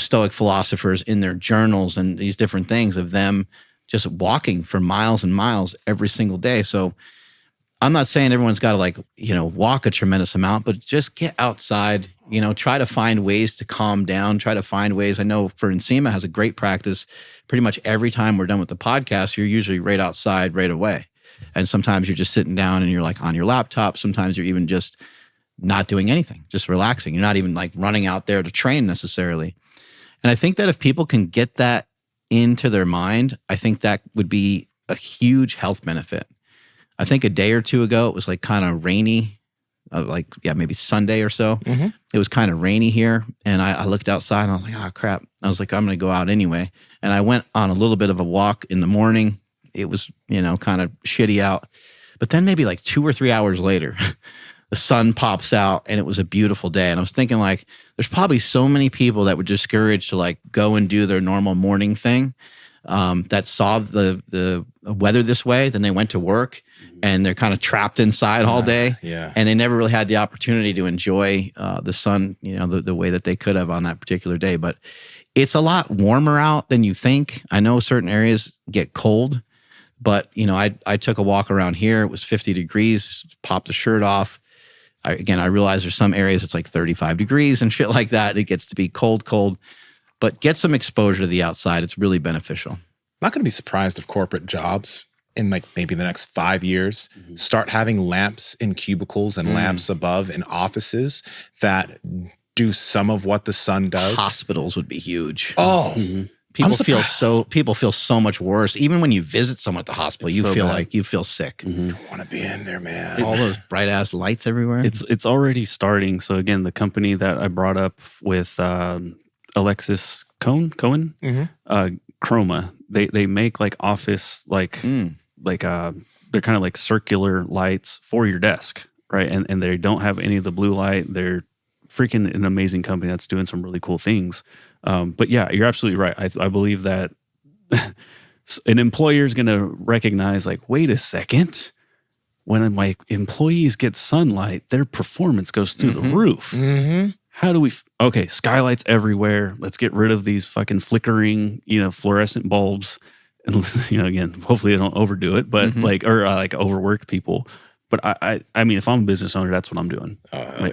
Stoic philosophers in their journals and these different things of them just walking for miles and miles every single day. So I'm not saying everyone's got to walk a tremendous amount, but just get outside, try to find ways to calm down, try to find ways. I know for Nsima has a great practice. Pretty much every time we're done with the podcast, you're usually right outside right away. And sometimes you're just sitting down and you're like on your laptop. Sometimes you're even just not doing anything, just relaxing. You're not even like running out there to train necessarily. And I think that if people can get that into their mind, I think that would be a huge health benefit. I think a day or two ago, it was like kind of rainy, maybe Sunday or so. It was kind of rainy here. And I looked outside and I was like, oh, crap. I was like, I'm going to go out anyway. And I went on a little bit of a walk in the morning. It was, kind of shitty out. But then maybe like 2 or 3 hours later, the sun pops out and it was a beautiful day. And I was thinking like, there's probably so many people that were discouraged to like go and do their normal morning thing, that saw the weather this way. Then they went to work and they're kind of trapped inside all day.
Yeah.
And they never really had the opportunity to enjoy the sun, the way that they could have on that particular day. But it's a lot warmer out than you think. I know certain areas get cold, but I took a walk around here. It was 50 degrees, popped the shirt off. I realize there's some areas it's like 35 degrees and shit like that. It gets to be cold. But get some exposure to the outside. It's really beneficial.
Not going to be surprised if corporate jobs in like maybe the next 5 years start having lamps in cubicles and lamps above in offices that do some of what the sun does.
Hospitals would be huge.
Oh,
people feel so much worse. Even when you visit someone at the hospital, you feel sick.
I don't want to be in there, man.
All those bright ass lights everywhere.
It's already starting. So again, the company that I brought up with Alexis Cohen, Chroma, they make like office they're kind of like circular lights for your desk, right? And they don't have any of the blue light. They're freaking an amazing company that's doing some really cool things. But yeah, you're absolutely right. I believe that an employer is going to recognize like, wait a second, when my employees get sunlight, their performance goes through the roof. How do we, skylights everywhere. Let's get rid of these fucking flickering, fluorescent bulbs. And, again, hopefully I don't overdo it, but overwork people. But I mean, if I'm a business owner, that's what I'm doing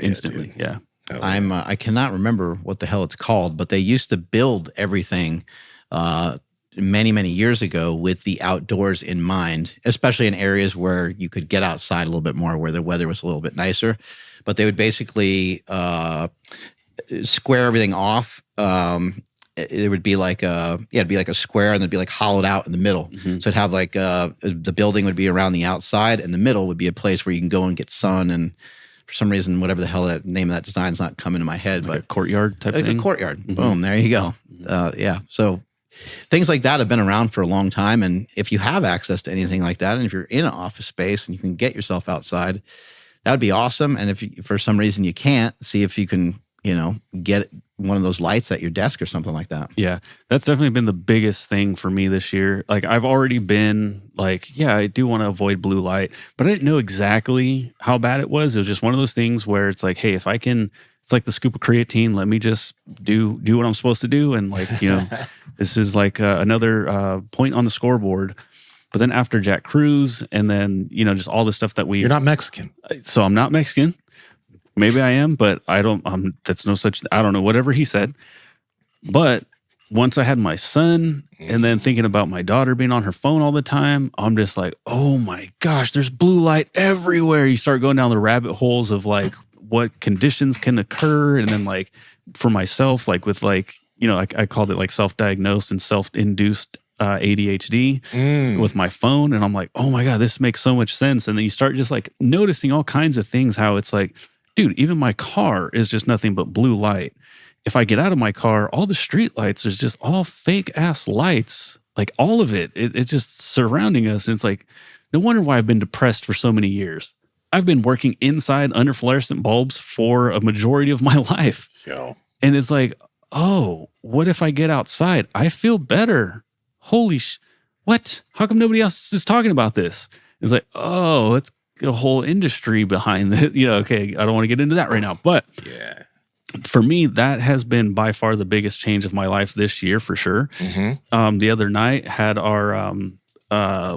instantly. Yeah.
I cannot remember what the hell it's called, but they used to build everything many, many years ago with the outdoors in mind, especially in areas where you could get outside a little bit more, where the weather was a little bit nicer. But they would basically square everything off. It would be like it'd be like a square, and it'd be like hollowed out in the middle. So it'd have like the building would be around the outside, and the middle would be a place where you can go and get sun. And for some reason, whatever the hell that name of that design's not coming to my head,
like
but
a courtyard type
like
thing.
a courtyard. Boom, there you go. Yeah. So things like that have been around for a long time. And if you have access to anything like that, and if you're in an office space and you can get yourself outside, that would be awesome. And if you, for some reason you can't, see if you can, get one of those lights at your desk or something like that.
Yeah, that's definitely been the biggest thing for me this year. Like, I've already been like, yeah, I do want to avoid blue light, but I didn't know exactly how bad it was. It was just one of those things where it's like, hey, if I can, it's like the scoop of creatine, let me just do what I'm supposed to do. And like, this is like another point on the scoreboard. But then after Jack Cruz, and then, just all the stuff that
You're not Mexican.
So I'm not Mexican. Maybe I am, but I don't, that's no such, I don't know, whatever he said. But once I had my son, and then thinking about my daughter being on her phone all the time, I'm just like, oh my gosh, there's blue light everywhere. You start going down the rabbit holes of like what conditions can occur. And then like for myself, like with like, I called it like self-diagnosed and self-induced ADHD with my phone. And I'm like, oh my God, this makes so much sense. And then you start just like noticing all kinds of things, how it's like, dude, even my car is just nothing but blue light. If I get out of my car, all the street lights is just all fake ass lights, like all of it. It's just surrounding us. And it's like, no wonder why I've been depressed for so many years. I've been working inside under fluorescent bulbs for a majority of my life.
Yo.
And it's like, oh, what if I get outside? I feel better. Holy what? How come nobody else is talking about this? It's like, oh, it's a whole industry behind it. Okay, I don't want to get into that right now. But
yeah,
for me, that has been by far the biggest change of my life this year, for sure. The other night had our,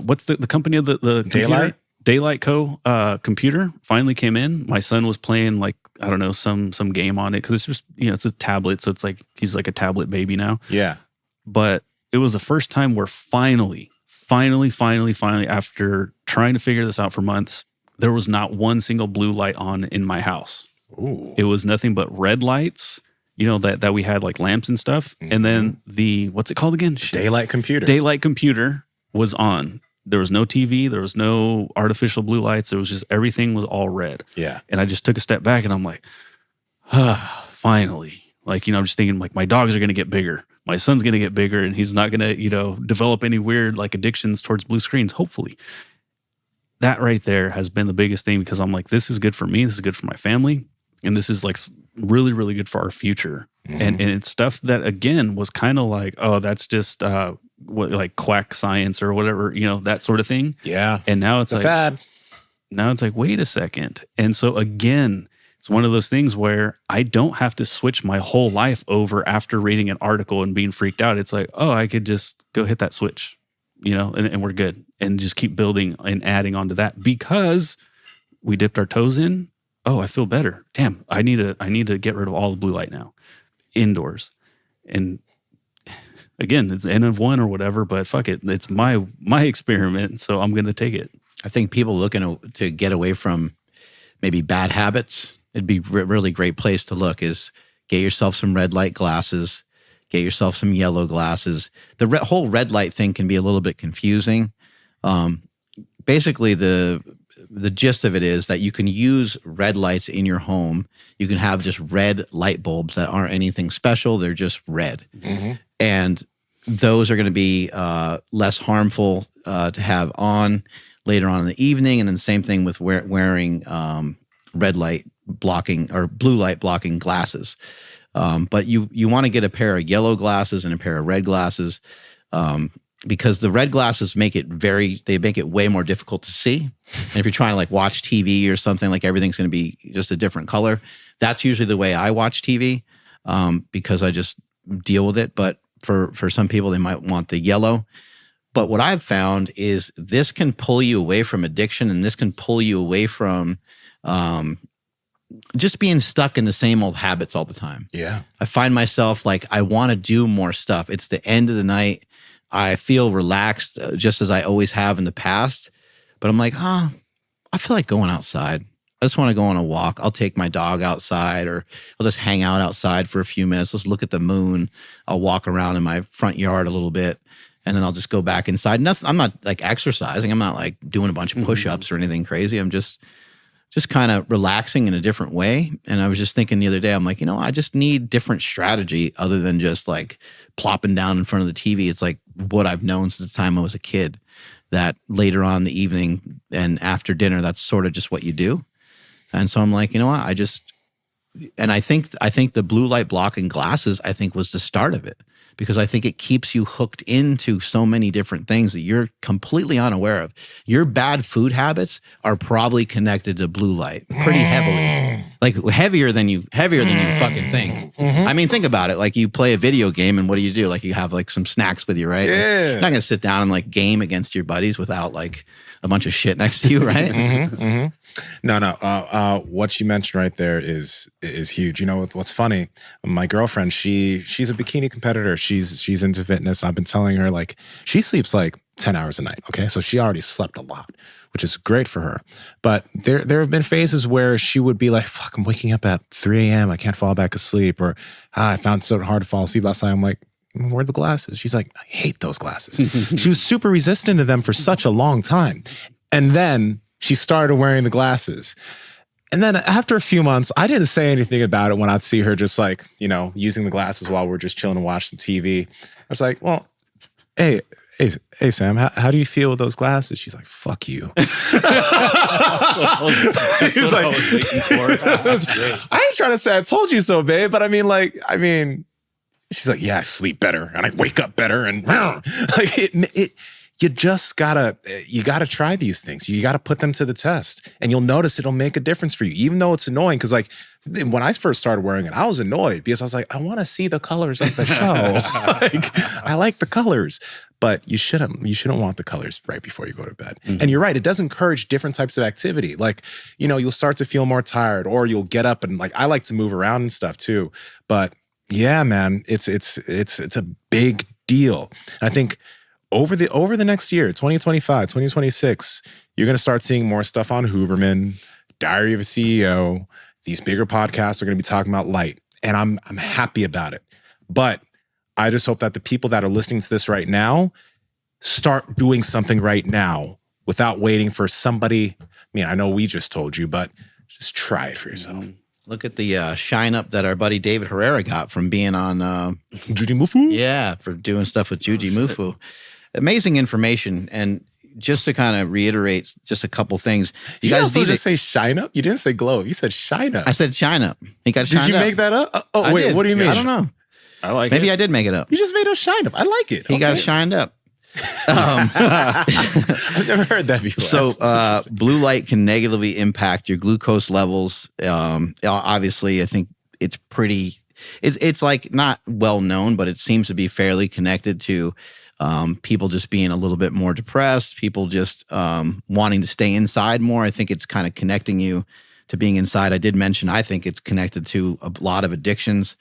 what's the company of the computer? Daylight Co. Computer finally came in. My son was playing like, I don't know, some game on it, because it's just, it's a tablet. So it's like, he's like a tablet baby now.
Yeah.
But it was the first time where finally, after trying to figure this out for months, there was not one single blue light on in my house.
Ooh.
It was nothing but red lights, that we had like lamps and stuff. And then what's it called again?
Daylight computer.
Daylight computer was on. There was no TV. There was no artificial blue lights. It was just, everything was all red.
Yeah.
And I just took a step back and I'm like, finally. Like, I'm just thinking like, my dogs are going to get bigger. My son's going to get bigger, and he's not going to, develop any weird like addictions towards blue screens, hopefully. That right there has been the biggest thing, because I'm like, this is good for me. This is good for my family. And this is like really, really good for our future. And it's stuff that, again, was kind of like, oh, that's just like quack science or whatever, that sort of thing.
Yeah.
And now it's
a
like,
fad.
Now it's like, wait a second. And so again, it's one of those things where I don't have to switch my whole life over after reading an article and being freaked out. It's like, oh, I could just go hit that switch, and we're good. And just keep building and adding onto that, because we dipped our toes in. Oh, I feel better. Damn, I need to get rid of all the blue light now indoors. And again, it's N of one or whatever, but fuck it. It's my experiment, so I'm going to take it.
I think people looking to get away from maybe bad habits, it'd be a really great place to look is get yourself some red light glasses, get yourself some yellow glasses. The whole red light thing can be a little bit confusing. Basically, the gist of it is that you can use red lights in your home. You can have just red light bulbs that aren't anything special. They're just red. And those are going to be less harmful to have on later on in the evening. And then same thing with wearing red light blocking or blue light blocking glasses. But you want to get a pair of yellow glasses and a pair of red glasses, because the red glasses make it way more difficult to see. And if you're trying to like watch TV or something, like everything's going to be just a different color. That's usually the way I watch TV, because I just deal with it. But for some people, they might want the yellow. But what I've found is this can pull you away from addiction, and this can pull you away from just being stuck in the same old habits all the time.
Yeah.
I find myself like, I want to do more stuff. It's the end of the night. I feel relaxed just as I always have in the past. But I'm like, I feel like going outside. I just want to go on a walk. I'll take my dog outside, or I'll just hang out outside for a few minutes. Let's look at the moon. I'll walk around in my front yard a little bit, and then I'll just go back inside. Nothing. I'm not like exercising. I'm not like doing a bunch of push-ups or anything crazy. I'm just kind of relaxing in a different way. And I was just thinking the other day, I'm like, I just need different strategy other than just like plopping down in front of the TV. It's like what I've known since the time I was a kid, that later on in the evening and after dinner, that's sort of just what you do. And so I'm like, you know what? I think the blue light blocking glasses, I think, was the start of it, because I think it keeps you hooked into so many different things that you're completely unaware of. Your bad food habits are probably connected to blue light pretty heavily, like heavier than you fucking think. I mean, think about it. Like, you play a video game, and what do? Like, you have like some snacks with you, right?
Yeah.
You're not gonna sit down and like game against your buddies without like a bunch of shit next to you, right?
No. What you mentioned right there is huge. You know what's funny? My girlfriend, she's a bikini competitor. She's into fitness. I've been telling her, like, she sleeps like 10 hours a night. Okay, so she already slept a lot, which is great for her. But there have been phases where she would be like, "Fuck, I'm waking up at 3 a.m. I can't fall back asleep," or I found it so hard to fall asleep last night. I'm like, "Where are the glasses?" She's like, "I hate those glasses." She was super resistant to them for such a long time, and then she started wearing the glasses. And then after a few months, I didn't say anything about it when I'd see her just like, using the glasses while we're just chilling and watching TV. I was like, "Well, hey, Sam, how do you feel with those glasses?" She's like, "Fuck you."
That's what I was waiting for.
I ain't trying to say I told you so, babe, but I mean, she's like, "Yeah, I sleep better and I wake up better." And like you just gotta try these things. You gotta put them to the test, and you'll notice it'll make a difference for you, even though it's annoying. Because like when I first started wearing it, I was annoyed because I was like, I want to see the colors of the show. I like the colors, but you shouldn't want the colors right before you go to bed. And you're right, it does encourage different types of activity. Like, you'll start to feel more tired, or you'll get up and like, I like to move around and stuff too. But yeah, man, it's a big deal. And I think over the next year, 2025, 2026, you're going to start seeing more stuff on Huberman, Diary of a CEO. These bigger podcasts are going to be talking about light, and I'm happy about it. But I just hope that the people that are listening to this right now start doing something right now without waiting for somebody. I mean, I know we just told you, but just try it for yourself.
Look at the shine up that our buddy David Herrera got from being on
Juji Mufu?
Yeah, for doing stuff with Juji Mufu. Amazing information. And just to kind of reiterate just a couple things.
You guys just say shine up? You didn't say glow up. You said shine up.
I said shine up. He got
Did
shined
you
up.
make that up?
I
Wait,
did.
what do you mean?
I don't know.
I like
Maybe
it.
I did make it up.
You just made up shine up. I like it.
He got shined up.
I've never heard that before.
So blue light can negatively impact your glucose levels. Obviously, I think it's like not well known, but it seems to be fairly connected to people just being a little bit more depressed, people just wanting to stay inside more. I think it's kind of connecting you to being inside. I did mention I think it's connected to a lot of addictions.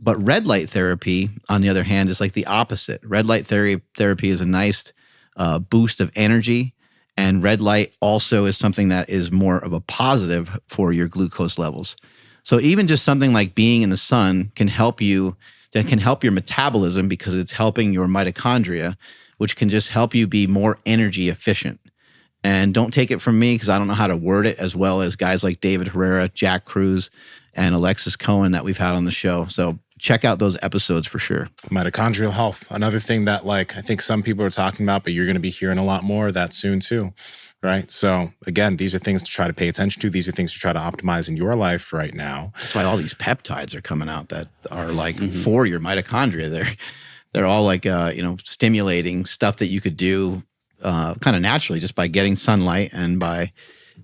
But red light therapy, on the other hand, is like the opposite. Red light therapy is a nice boost of energy. And red light also is something that is more of a positive for your glucose levels. So even just something like being in the sun can help your metabolism, because it's helping your mitochondria, which can just help you be more energy efficient. And don't take it from me, because I don't know how to word it as well as guys like David Herrera, Jack Cruz, and Alexis Cohen that we've had on the show. So check out those episodes for sure.
Mitochondrial health, another thing that like I think some people are talking about, but you're going to be hearing a lot more of that soon too, right? So again, these are things to try to pay attention to. These are things to try to optimize in your life right now.
That's why all these peptides are coming out that are like for your mitochondria. They're all like stimulating stuff that you could do kind of naturally just by getting sunlight and by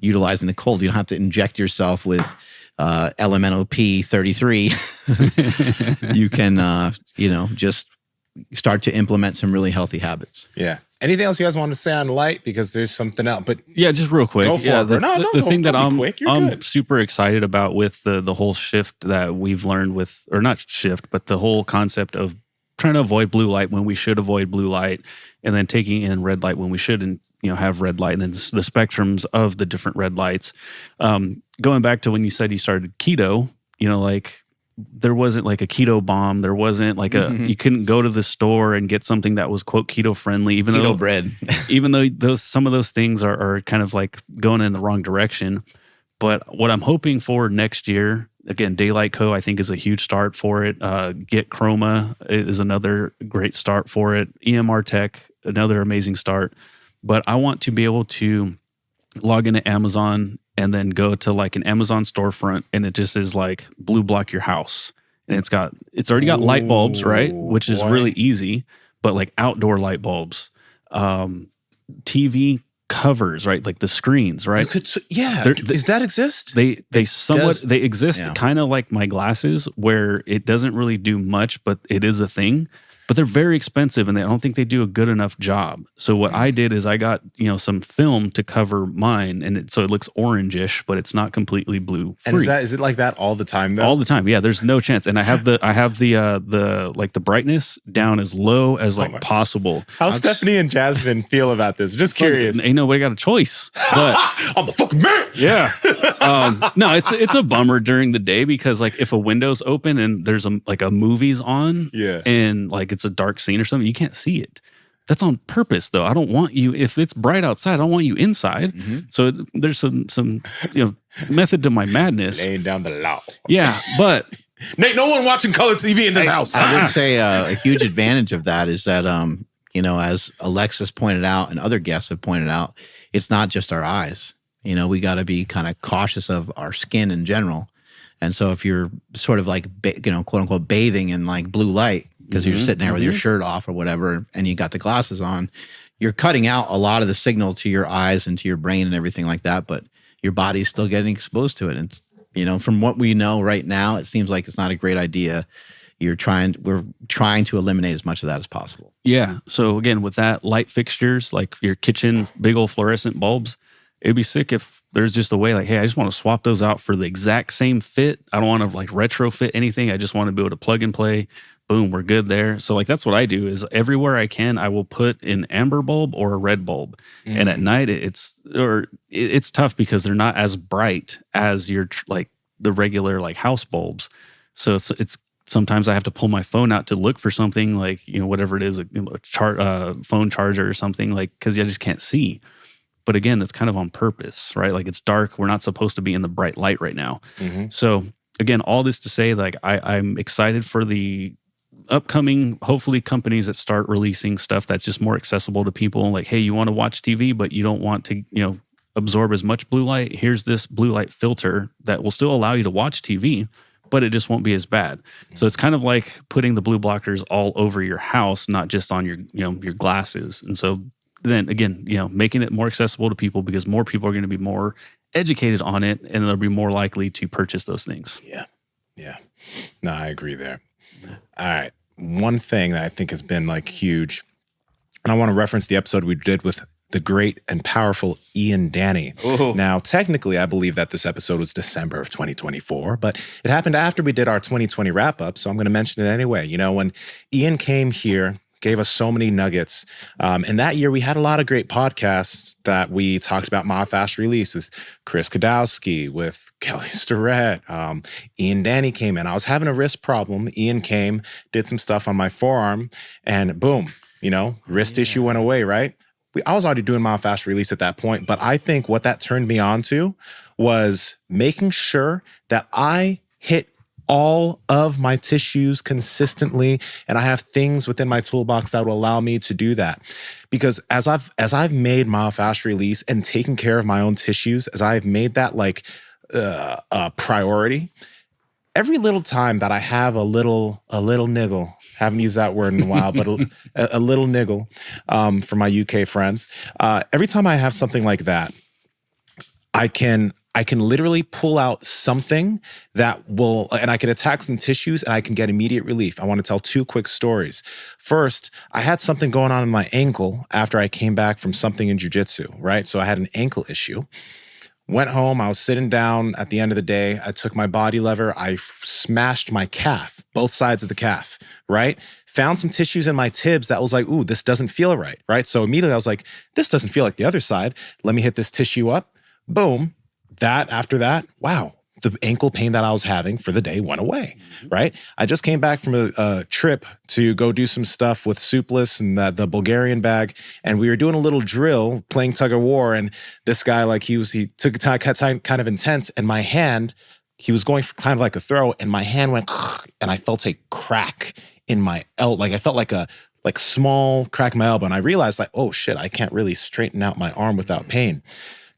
utilizing the cold. You don't have to inject yourself with LMNOP 33. You can, just start to implement some really healthy habits.
Yeah. Anything else you guys want to say on light? Because there's something else. But
yeah, just real quick.
Go for it.
The thing that I'm
good.
super excited about with the whole shift that we've learned with, or not shift, but the whole concept of trying to avoid blue light when we should avoid blue light, and then taking in red light when we shouldn't, have red light, and then the spectrums of the different red lights. Going back to when you said you started keto, like there wasn't like a keto bomb. There wasn't like you couldn't go to the store and get something that was quote keto friendly, even
keto
though
bread.
even though some of those things are kind of like going in the wrong direction. But what I'm hoping for next year, again, Daylight Co. I think is a huge start for it. Get Chroma is another great start for it. EMR Tech, another amazing start. But I want to be able to log into Amazon and then go to like an Amazon storefront, and it just is like blue block your house. And it's already got light bulbs, right? Which is really easy, but like outdoor light bulbs, TV covers, right? Like the screens, right?
Does that exist?
They exist kind of like my glasses, where it doesn't really do much, but it is a thing. But they're very expensive, and I don't think they do a good enough job. So what I did is I got some film to cover mine, and so it looks orangish, but it's not completely blue free.
And is it like that all the time though?
All the time, yeah. There's no chance. And I have the like the brightness down as low as like possible.
How Stephanie and Jasmine feel about this? Just curious.
Ain't nobody got a choice. But
I'm the fucking man.
Yeah. No, it's a bummer during the day, because like if a window's open and there's a movie's on, and like it's a dark scene or something, you can't see it. That's on purpose, though. I don't want you, if it's bright outside, I don't want you inside. So there's some method to my madness.
Laying down the law.
Yeah, but
Nate, no one watching color TV in this house.
I would say a huge advantage of that is that as Alexis pointed out and other guests have pointed out, it's not just our eyes. We got to be kind of cautious of our skin in general. And so if you're sort of like, quote unquote, bathing in like blue light, because you're sitting there with your shirt off or whatever, and you got the glasses on, you're cutting out a lot of the signal to your eyes and to your brain and everything like that, but your body's still getting exposed to it. And, from what we know right now, it seems like it's not a great idea. We're trying to eliminate as much of that as possible.
Yeah. So again, with that, light fixtures, like your kitchen, big old fluorescent bulbs, it'd be sick if there's just a way like, hey, I just want to swap those out for the exact same fit. I don't want to like retrofit anything. I just want to be able to plug and play. Boom, we're good there. So like that's what I do is everywhere I can, I will put an amber bulb or a red bulb. And at night it's tough because they're not as bright as your like the regular like house bulbs. So it's sometimes I have to pull my phone out to look for something like, whatever it is, a phone charger or something, like, because I just can't see. But again, that's kind of on purpose, right? Like it's dark. We're not supposed to be in the bright light right now. So again, all this to say, like I'm excited for the upcoming, hopefully, companies that start releasing stuff that's just more accessible to people. Like, hey, you want to watch TV, but you don't want to, absorb as much blue light. Here's this blue light filter that will still allow you to watch TV, but it just won't be as bad. So it's kind of like putting the blue blockers all over your house, not just on your, your glasses. And so then again, making it more accessible to people, because more people are going to be more educated on it, and they'll be more likely to purchase those things.
Yeah. No, I agree there. All right. One thing that I think has been like huge, and I want to reference the episode we did with the great and powerful Ian Danny.
Ooh.
Now, technically, I believe that this episode was December of 2024, but it happened after we did our 2020 wrap up. So I'm going to mention it anyway. When Ian came here, gave us so many nuggets. And that year we had a lot of great podcasts that we talked about MyFast Release with Chris Kadowski, with Kelly Starrett. Ian Danny came in. I was having a wrist problem. Ian came, did some stuff on my forearm, and boom, wrist issue went away, right? I was already doing MyFast Release at that point, but I think what that turned me on to was making sure that I hit all of my tissues consistently, and I have things within my toolbox that will allow me to do that. Because as I've made MyFast Release and taken care of my own tissues, as I've made that like a priority, every little time that I have a little niggle, haven't used that word in a while, but a little niggle for my UK friends, every time I have something like that, I can literally pull out something that will, and I can attack some tissues and I can get immediate relief. I want to tell two quick stories. First, I had something going on in my ankle after I came back from something in jiu-jitsu, right? So I had an ankle issue. Went home, I was sitting down at the end of the day. I took my body lever, I smashed my calf, both sides of the calf, right? found some tissues in my tibs that was like, ooh, this doesn't feel right, right? So immediately I was like, this doesn't feel like the other side. Let me hit this tissue up. Boom. After that, wow. The ankle pain that I was having for the day went away, right? I just came back from a trip to go do some stuff with Soupless and the Bulgarian bag. And we were doing a little drill, playing tug of war. And this guy, like he took a time kind of intense. And my hand, he was going for kind of like a throw. And my hand went, and I felt a crack in my elbow. Like I felt like a small crack in my elbow. And I realized like, oh shit, I can't really straighten out my arm without pain.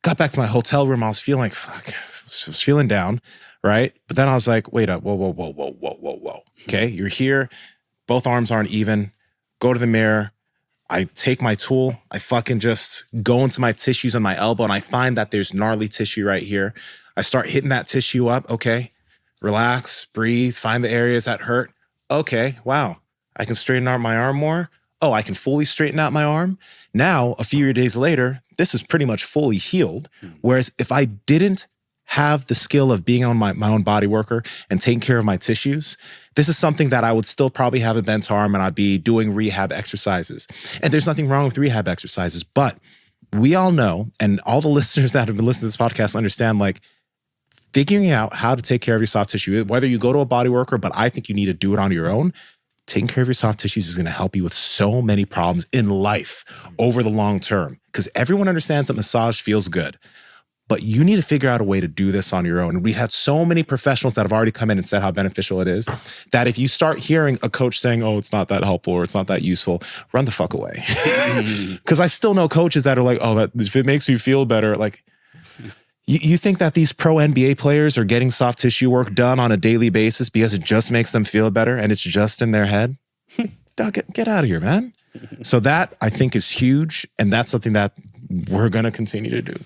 Got back to my hotel room. I was feeling like, fuck. I was feeling down, right? But then I was like, wait up, whoa. Okay, you're here. Both arms aren't even. Go to the mirror. I take my tool. I fucking just go into my tissues on my elbow and I find that there's gnarly tissue right here. I start hitting that tissue up. Okay, relax, breathe, find the areas that hurt. Okay, wow. I can straighten out my arm more. Oh, I can fully straighten out my arm. Now, a few days later, this is pretty much fully healed. Whereas if I didn't have the skill of being on my own body worker and taking care of my tissues, this is something that I would still probably have a bent arm and I'd be doing rehab exercises. And there's nothing wrong with rehab exercises, but we all know, and all the listeners that have been listening to this podcast understand, like figuring out how to take care of your soft tissue, whether you go to a body worker, but I think you need to do it on your own. Taking care of your soft tissues is going to help you with so many problems in life over the long term, because everyone understands that massage feels good. But you need to figure out a way to do this on your own. And we had so many professionals that have already come in and said how beneficial it is, that if you start hearing a coach saying, oh, it's not that helpful or it's not that useful, run the fuck away. Because I still know coaches that are like, oh, if it makes you feel better, like, you think that these pro NBA players are getting soft tissue work done on a daily basis because it just makes them feel better and it's just in their head? Dog, get out of here, man. So that, I think, is huge. And that's something that we're going to continue to do.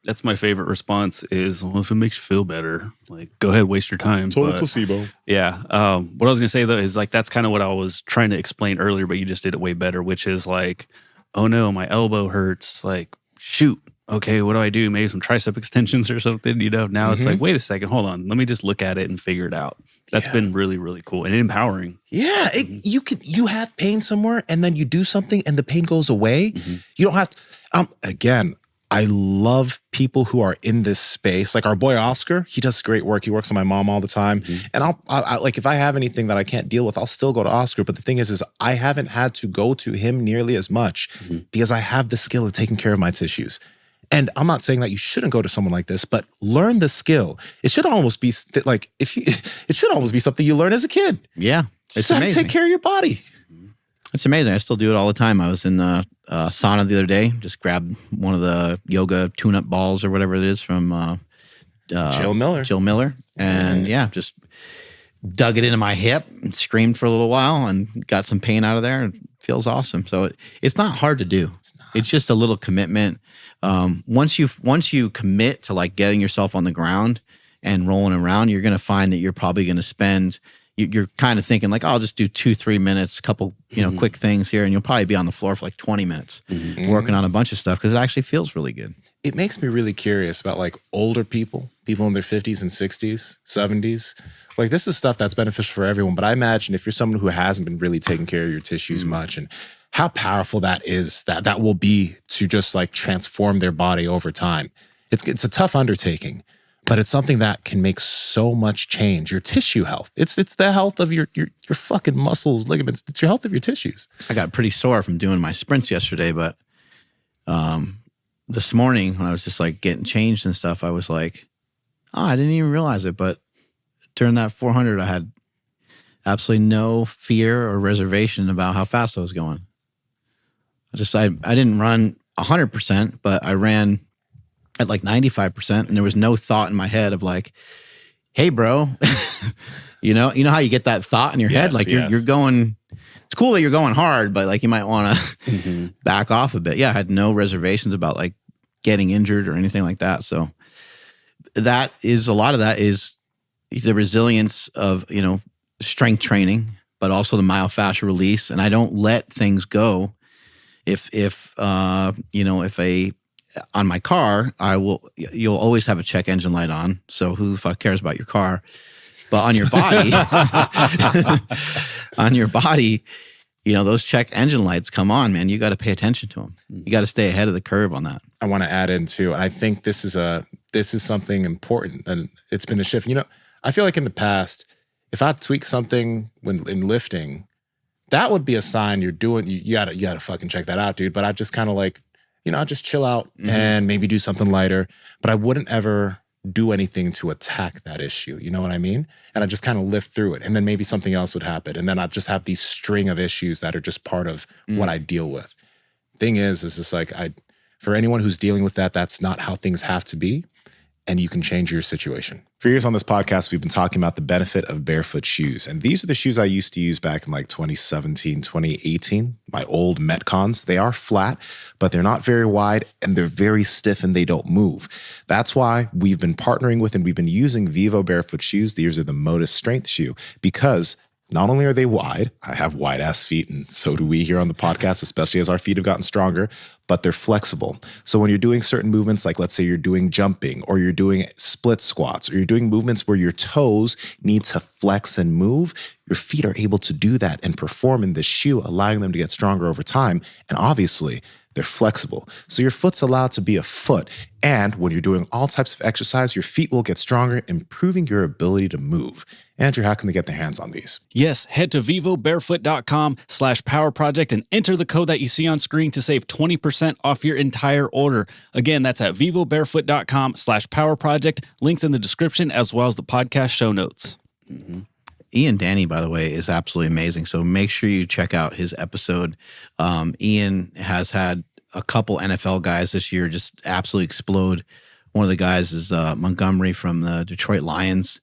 That's my favorite response is, well, if it makes you feel better, like, go ahead, waste your time.
Total placebo.
Yeah. What I was going to say, though, is like, that's kind of what I was trying to explain earlier, but you just did it way better, which is like, oh no, my elbow hurts. Like, shoot. Okay, what do I do? Maybe some tricep extensions or something, you know? Now it's like, wait a second, hold on. Let me just look at it and figure it out. That's been really, really cool and empowering.
Yeah, you have pain somewhere and then you do something and the pain goes away. You don't have to, again, I love people who are in this space. Like our boy Oscar, he does great work. He works on my mom all the time. And I like, if I have anything that I can't deal with, I'll still go to Oscar. But the thing is I haven't had to go to him nearly as much because I have the skill of taking care of my tissues. And I'm not saying that you shouldn't go to someone like this, but learn the skill. It should almost be like it should almost be something you learn as a kid.
Yeah,
it's amazing. How to take care of your body.
It's amazing. I still do it all the time. I was in sauna the other day. Just grabbed one of the yoga tune-up balls or whatever it is from
Jill
Miller, and just dug it into my hip and screamed for a little while and got some pain out of there. It feels awesome. So it's not hard to do. It's just a little commitment. Once you commit to like getting yourself on the ground and rolling around, you're going to find that you're probably going to spend, you're kind of thinking like, oh, I'll just do 2-3 minutes, a couple, quick things here. And you'll probably be on the floor for like 20 minutes working on a bunch of stuff because it actually feels really good.
It makes me really curious about like older people in their 50s and 60s, 70s. Like this is stuff that's beneficial for everyone. But I imagine if you're someone who hasn't been really taking care of your tissues much, and how powerful that is, that will be to just like transform their body over time. It's a tough undertaking, but it's something that can make so much change. Your tissue health. It's the health of your fucking muscles, ligaments. It's your health of your tissues.
I got pretty sore from doing my sprints yesterday, but this morning when I was just like getting changed and stuff, I was like, oh, I didn't even realize it, but during that 400, I had absolutely no fear or reservation about how fast I was going. I didn't run 100%, but I ran at like 95%, and there was no thought in my head of like, hey, bro, you know how you get that thought in your head? Like you're going, it's cool that you're going hard, but like you might want to back off a bit. Yeah, I had no reservations about like getting injured or anything like that. So a lot of that is the resilience of, strength training, but also the myofascial release. And I don't let things go. If on my car, you'll always have a check engine light on. So who the fuck cares about your car? But on your body, on your body, those check engine lights come on, man. You got to pay attention to them. You got to stay ahead of the curve on that.
I want to add in too, and I think this is something important, and it's been a shift. I feel like in the past, if I tweak something in lifting, that would be a sign you're doing. You gotta fucking check that out, dude. But I just kind of I'll just chill out and maybe do something lighter. But I wouldn't ever do anything to attack that issue. You know what I mean? And I just kind of lift through it, and then maybe something else would happen, and then I just have these string of issues that are just part of what I deal with. Thing is just like for anyone who's dealing with that, that's not how things have to be. And you can change your situation. For years on this podcast, we've been talking about the benefit of barefoot shoes. And these are the shoes I used to use back in 2017, 2018. My old Metcons. They are flat, but they're not very wide, and they're very stiff, and they don't move. That's why we've been partnering with and we've been using Vivo barefoot shoes. These are the Modus Strength shoe, because not only are they wide, I have wide ass feet, and so do we here on the podcast, especially as our feet have gotten stronger, but they're flexible. So when you're doing certain movements, like let's say you're doing jumping, or you're doing split squats, or you're doing movements where your toes need to flex and move, your feet are able to do that and perform in this shoe, allowing them to get stronger over time. And obviously, they're flexible. So your foot's allowed to be a foot. And when you're doing all types of exercise, your feet will get stronger, improving your ability to move. Andrew, how can they get their hands on these?
Yes, head to vivobarefoot.com/powerproject and enter the code that you see on screen to save 20% off your entire order. Again, that's at vivobarefoot.com/powerproject. Links in the description as well as the podcast show notes.
Ian Danny, by the way, is absolutely amazing. So make sure you check out his episode. Ian has had a couple NFL guys this year just absolutely explode. One of the guys is Montgomery from the Detroit Lions.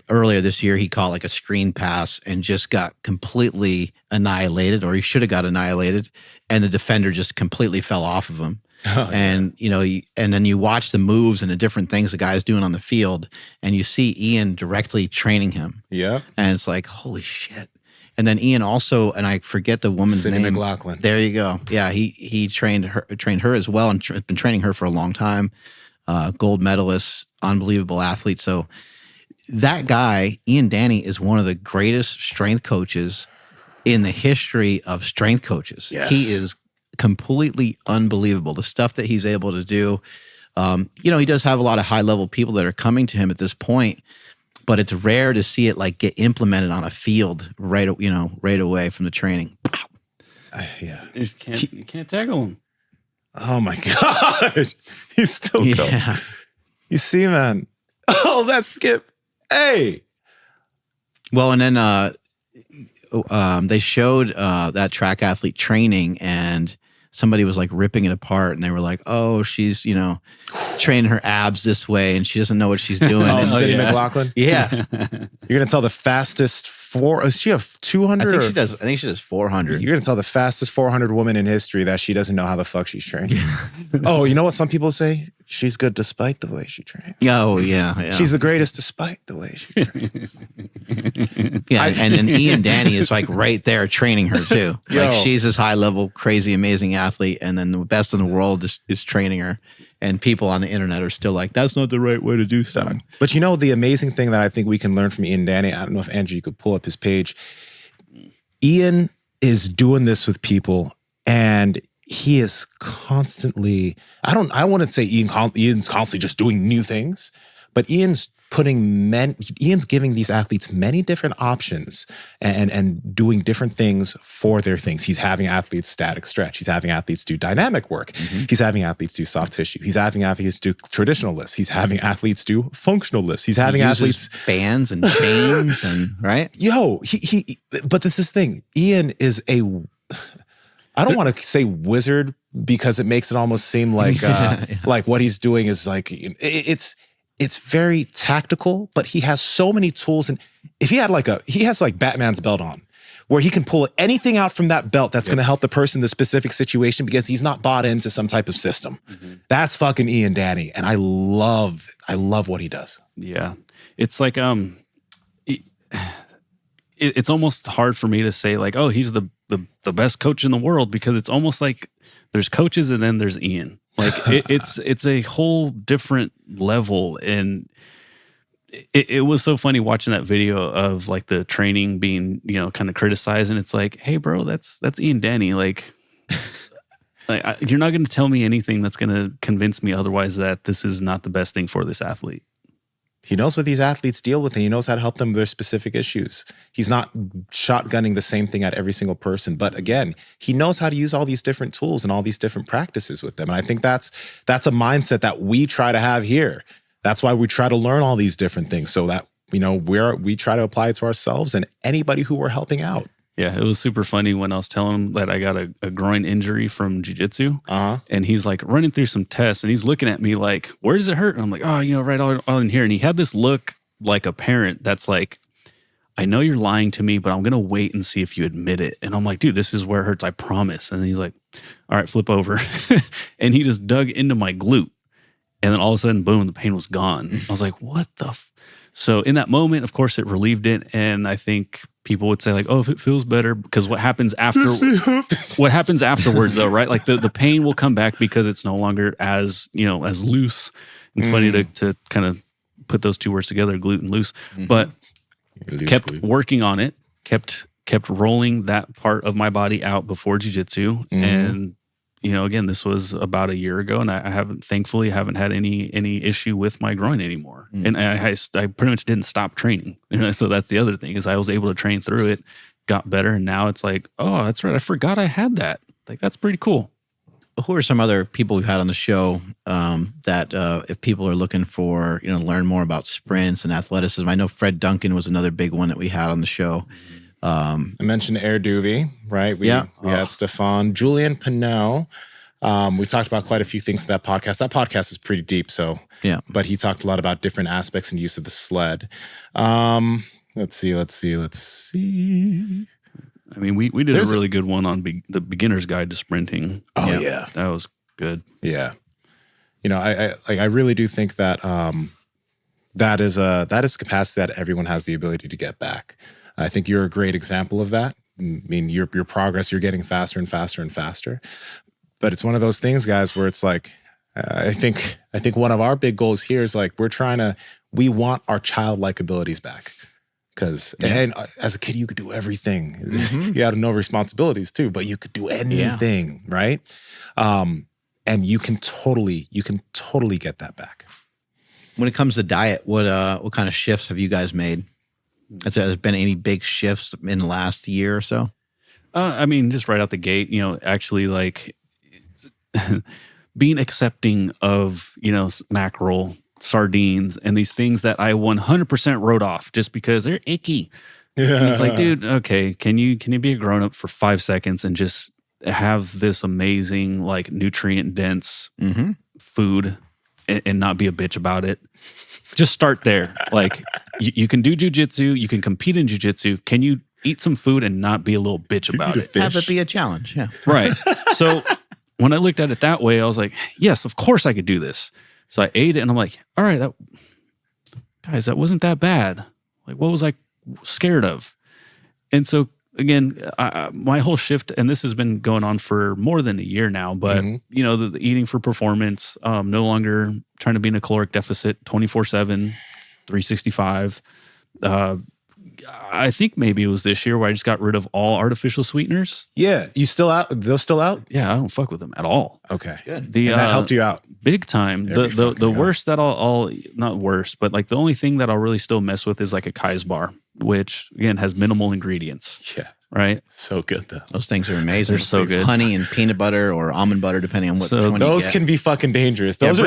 Earlier this year, he caught a screen pass and just got completely annihilated, or he should have got annihilated, and the defender just completely fell off of him. And and then you watch the moves and the different things the guy's doing on the field, and you see Ian directly training him.
Yeah,
and it's like, holy shit. And then Ian also, and I forget the woman's
Cindy
name.
McLaughlin.
There you go. Yeah, he trained her as well, and been training her for a long time. Gold medalist, unbelievable athlete. So that guy, Ian Danny, is one of the greatest strength coaches in the history of strength coaches.
Yes.
He is completely unbelievable. The stuff that he's able to do. He does have a lot of high level people that are coming to him at this point, but it's rare to see it get implemented on a field right away from the training.
Yeah,
You can't tackle him.
Oh my God, he's still going.
Yeah.
You see, man. Oh, that skip. Hey.
Well, and then they showed that track athlete training, and somebody was ripping it apart, and they were like, "Oh, she's training her abs this way, and she doesn't know what she's doing."
Oh,
And-
Cindy McLaughlin.
Yeah,
You're gonna tell the fastest Does she have 200?
I think she does 400.
You're gonna tell the fastest 400 woman in history that she doesn't know how the fuck she's trained. Oh, you know what some people say? She's good despite the way she trains.
Oh yeah.
She's the greatest despite the way she trains.
Yeah, and then Ian Danny is right there training her too.
Yo.
She's this high level, crazy, amazing athlete, and then the best in the world is training her. And people on the internet are still like, that's not the right way to do stuff.
But the amazing thing that I think we can learn from Ian Danny, I don't know if Andrew, you could pull up his page. Ian is doing this with people, and he is constantly, I wouldn't say Ian's constantly just doing new things, but Ian's giving these athletes many different options and doing different things for their things. He's having athletes static stretch. He's having athletes do dynamic work. Mm-hmm. He's having athletes do soft tissue. He's having athletes do traditional lifts. He's having athletes do functional lifts. He's having athletes
bands and chains and right.
But this is the thing. Ian is I don't want to say wizard because it makes it almost seem like like what he's doing is it's very tactical, but he has so many tools. And if he had he has Batman's belt on, where he can pull anything out from that belt that's going to help the person in the specific situation because he's not bought into some type of system. Mm-hmm. That's fucking Ian Danny. And I love what he does.
Yeah. It's it's almost hard for me to say oh, he's the best coach in the world, because it's almost like there's coaches and then there's Ian. It's a whole different level, and it was so funny watching that video of like the training being, kind of criticized. And it's like, hey, bro, that's Ian Denny. Like you're not going to tell me anything that's going to convince me otherwise that this is not the best thing for this athlete.
He knows what these athletes deal with, and he knows how to help them with their specific issues. He's not shotgunning the same thing at every single person. But again, he knows how to use all these different tools and all these different practices with them. And I think that's a mindset that we try to have here. That's why we try to learn all these different things so that, we try to apply it to ourselves and anybody who we're helping out.
Yeah, it was super funny when I was telling him that I got a groin injury from jiu-jitsu. And he's like running through some tests and he's looking at me like, where does it hurt? And I'm like, oh, right all in here. And he had this look like a parent that's like, I know you're lying to me, but I'm going to wait and see if you admit it. And I'm like, dude, this is where it hurts, I promise. And he's like, all right, flip over. And he just dug into my glute. And then all of a sudden, boom, the pain was gone. I was like, what the So in that moment, of course, it relieved it. And I think people would say like, oh, if it feels better, because what happens afterwards though, right? Like the pain will come back because it's no longer as, as loose. It's funny to kind of put those two words together, glute and loose, but kept working on it, kept rolling that part of my body out before jiu-jitsu. And, again, this was about a year ago and I thankfully haven't had any issue with my groin anymore. And I pretty much didn't stop training. So that's the other thing is I was able to train through it, got better. And now it's like, oh, that's right. I forgot I had that. Like, that's pretty cool.
Who are some other people we've had on the show that if people are looking for, learn more about sprints and athleticism? I know Fred Duncan was another big one that we had on the show.
I mentioned Air Duvey, right? We had Stefan, Julian Pinot. We talked about quite a few things in that podcast. That podcast is pretty deep, so yeah. But he talked a lot about different aspects and use of the sled. Let's see.
I mean, we did a really good one on the beginner's guide to sprinting.
Oh yeah,
that was good.
Yeah, I really do think that that is capacity that everyone has the ability to get back. I think you're a great example of that. I mean, your progress, you're getting faster and faster and faster. But it's one of those things, guys, where it's like, I think one of our big goals here is like, we want our childlike abilities back. Because and as a kid, you could do everything. You had no responsibilities too, but you could do anything, right? And you can totally get that back.
When it comes to diet, what kind of shifts have you guys made? Has there been any big shifts in the last year or so?
I mean, just right out the gate, actually like being accepting of, mackerel, sardines, and these things that I 100% wrote off just because they're icky. And it's like, dude, okay, can you be a grown up for 5 seconds and just have this amazing, like nutrient dense food and not be a bitch about it? Just start there. Like you can do jujitsu, you can compete in jujitsu. Can you eat some food and not be a little bitch about it?
Have it be a challenge. Yeah.
Right. So when I looked at it that way, I was like, yes, of course I could do this. So I ate it and I'm like, all right, that wasn't that bad. Like, what was I scared of? And so again, my whole shift, and this has been going on for more than a year now, but the eating for performance, no longer trying to be in a caloric deficit 24/7, 365. I think maybe it was this year where I just got rid of all artificial sweeteners.
Yeah. You still out? Those still out?
Yeah, I don't fuck with them at all.
Okay.
Good.
And that helped you out?
Big time. The worst that I'll not worst, but like the only thing that I'll really still mess with is like a Kai's bar, which again has minimal ingredients.
Yeah.
Right?
So good though.
Those things are amazing.
They're so good.
Honey and peanut butter or almond butter, depending on what one
those can be fucking dangerous. Those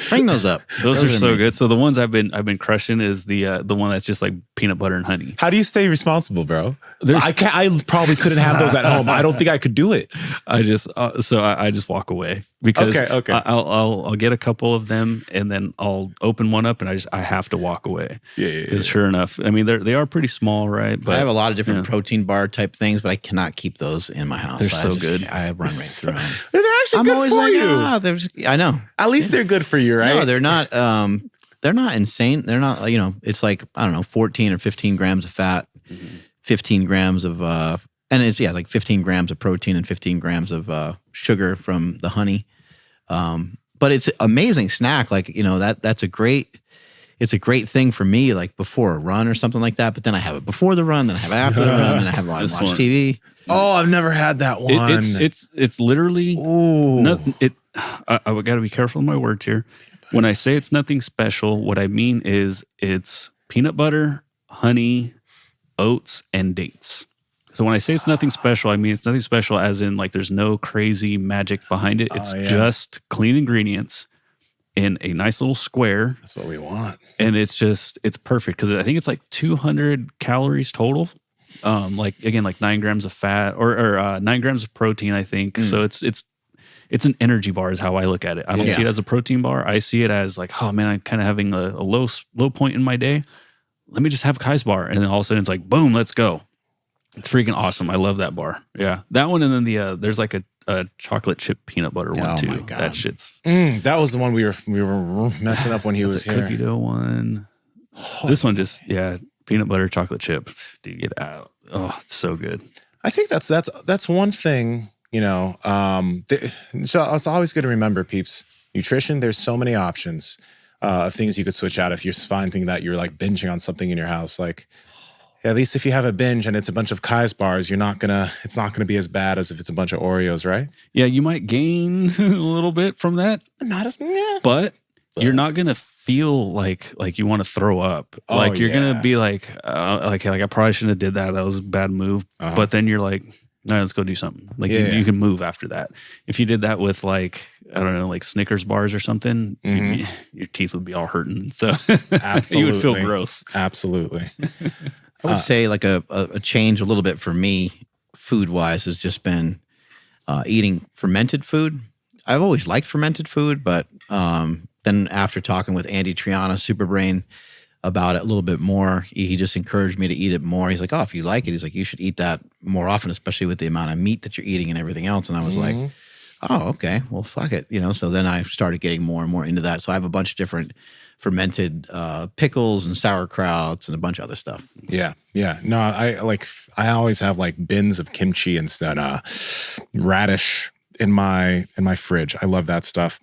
bring those up.
Those are so amazing. Good. So the ones I've been crushing is the one that's just like peanut butter and honey.
How do you stay responsible, bro? I probably couldn't have those at home. I don't think I could do it.
I just walk away because I'll get a couple of them and then I'll open one up and I have to walk away.
Yeah.
Because sure enough, I mean they are pretty small, right? But
I have a lot of different protein bar type things, but I cannot keep those in my house.
They're so good.
I run right through them.
They're actually good for you.
I know.
At least they're good for you, right?
No, they're not. They're not insane. They're not. It's like 14 or 15 grams of fat, 15 grams of, and it's like 15 grams of protein and 15 grams of sugar from the honey. But it's an amazing snack. Like that's a great. it's a great thing for me, like before a run or something like that. But then I have it before the run, then I have it after the run, then I have it watch TV.
Oh, I've never had that one.
It's literally. I got to be careful with my words here. When I say it's nothing special, what I mean is it's peanut butter, honey, oats, and dates. So when I say it's nothing special, I mean it's nothing special as in like there's no crazy magic behind it. It's just clean ingredients in a nice little square.
That's what we want.
And it's perfect because I think it's like 200 calories total. Like 9 grams of fat or 9 grams of protein, I think. So it's an energy bar is how I look at it. I don't see it as a protein bar. I see it as like, oh man, I'm kind of having a low point in my day. Let me just have Kai's bar. And then all of a sudden it's like, boom, let's go. It's freaking awesome. I love that bar. Yeah. That one. And then there's like a chocolate chip peanut butter one too. My God. That shit's.
That was the one we were messing up when he was here.
Cookie dough one. This one just, peanut butter, chocolate chip. Dude, get out. Oh, it's so good.
I think that's one thing. So it's always good to remember, peeps. Nutrition, there's so many options of things you could switch out if you're finding that you're like binging on something in your house. Like, at least if you have a binge and it's a bunch of Kai's bars, it's not gonna be as bad as if it's a bunch of Oreos, right? Yeah,
you might gain a little bit from that.
Not as
but you're not gonna feel like you want to throw up. You're gonna be like I probably shouldn't have did that. That was a bad move. But then you're like, no, let's go do something. You can move after that. If you did that with like, I don't know, like Snickers bars or something, your teeth would be all hurting. So you would feel gross.
Absolutely.
I would say like a change a little bit for me, food wise, has just been eating fermented food. I've always liked fermented food, but then after talking with Andy Triana, Superbrain, about it a little bit more, he just encouraged me to eat it more. He's like, oh, if you like it, he's like, you should eat that more often, especially with the amount of meat that you're eating and everything else. And I was like, oh, okay, well, fuck it. So then I started getting more and more into that. So I have a bunch of different fermented pickles and sauerkrauts and a bunch of other stuff.
Yeah. No, I always have like bins of kimchi and radish in my fridge. I love that stuff.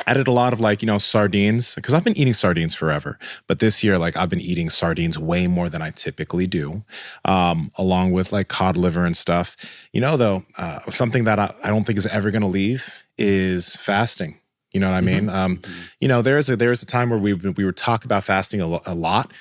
Added a lot of sardines, because I've been eating sardines forever. But this year, I've been eating sardines way more than I typically do, along with cod liver and stuff. Though, something that I don't think is ever going to leave is fasting. You know what I mean? There's a time where we would talk about fasting a lot,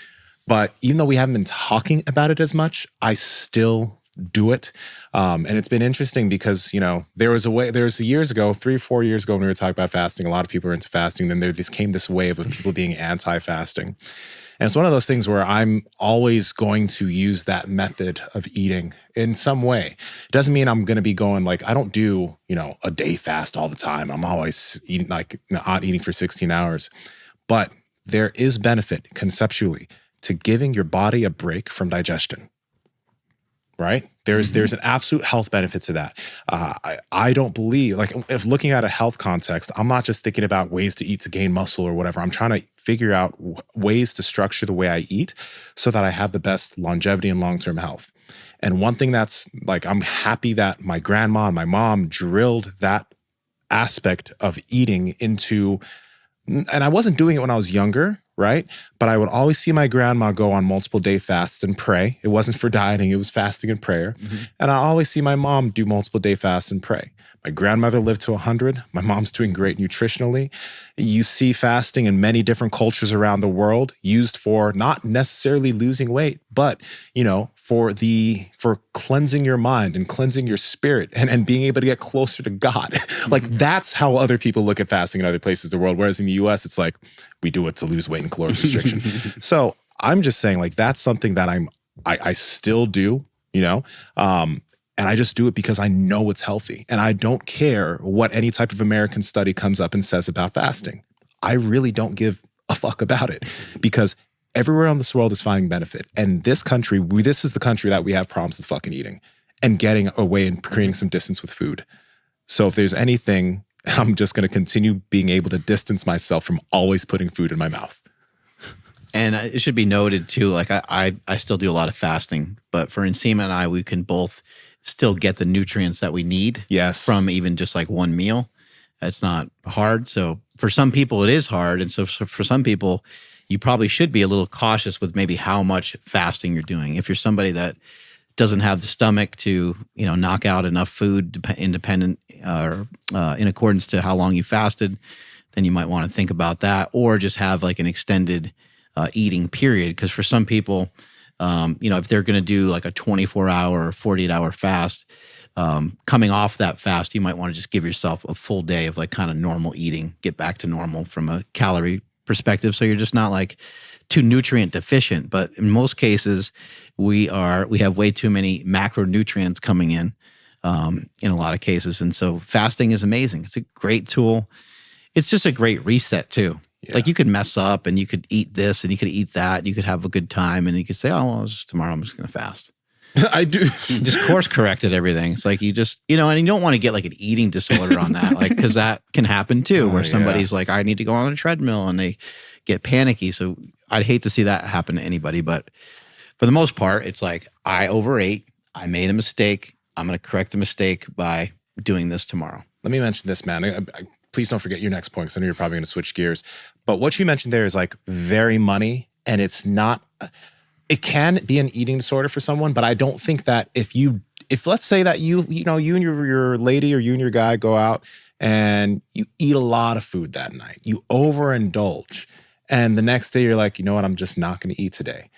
but even though we haven't been talking about it as much, I still do it. And it's been interesting because, there was years ago, 3 or 4 years ago when we were talking about fasting, a lot of people were into fasting. Then there came this wave of people being anti-fasting. And it's one of those things where I'm always going to use that method of eating in some way. It doesn't mean I'm going to be going I don't do, a day fast all the time. I'm always eating not eating for 16 hours. But there is benefit conceptually to giving your body a break from digestion. Right? There's an absolute health benefit to that. I don't believe, if looking at a health context, I'm not just thinking about ways to eat to gain muscle or whatever. I'm trying to figure out ways to structure the way I eat so that I have the best longevity and long-term health. And one thing that's I'm happy that my grandma and my mom drilled that aspect of eating into, and I wasn't doing it when I was younger, right? But I would always see my grandma go on multiple day fasts and pray. It wasn't for dieting, it was fasting and prayer. And I always see my mom do multiple day fasts and pray. My grandmother lived to 100. My mom's doing great nutritionally. You see fasting in many different cultures around the world used for not necessarily losing weight, but, for cleansing your mind and cleansing your spirit and being able to get closer to God. That's how other people look at fasting in other places of the world. Whereas in the US, it's we do it to lose weight and caloric restriction. So I'm just saying that's something that I still do, and I just do it because I know it's healthy. And I don't care what any type of American study comes up and says about fasting. I really don't give a fuck about it because everywhere in this world is finding benefit. And this country, this is the country that we have problems with fucking eating and getting away and creating some distance with food. So if there's anything, I'm just going to continue being able to distance myself from always putting food in my mouth.
And it should be noted too, I still do a lot of fasting, but for Nsima and I, we can both still get the nutrients that we need from even just one meal. It's not hard. So for some people it is hard. And so for some people, you probably should be a little cautious with maybe how much fasting you're doing. If you're somebody that doesn't have the stomach to, knock out enough food independent or in accordance to how long you fasted, then you might want to think about that, or just have like an extended eating period. Because for some people, if they're going to do like a 24-hour or 48-hour fast, coming off that fast, you might want to just give yourself a full day of like kind of normal eating, get back to normal from a calorie perspective. So you're just not like too nutrient deficient. But in most cases, we have way too many macronutrients coming in a lot of cases. And so fasting is amazing. It's a great tool. It's just a great reset too. Yeah. Like you could mess up and you could eat this and you could eat that. And you could have a good time and you could say, oh, well, tomorrow I'm just going to fast.
I do.
Just course corrected everything. It's like you just, and you don't want to get like an eating disorder on that, like, because that can happen too, where somebody's like, I need to go on a treadmill and they get panicky. So I'd hate to see that happen to anybody. But for the most part, it's like, I overate. I made a mistake. I'm going to correct the mistake by doing this tomorrow.
Let me mention this, man. Please don't forget your next point, because I know you're probably going to switch gears. But what you mentioned there is like very money, and it's not. It can be an eating disorder for someone, but I don't think that if let's say that you and your lady or you and your guy go out and you eat a lot of food that night, you overindulge, and the next day you're like, you know what, I'm just not going to eat today.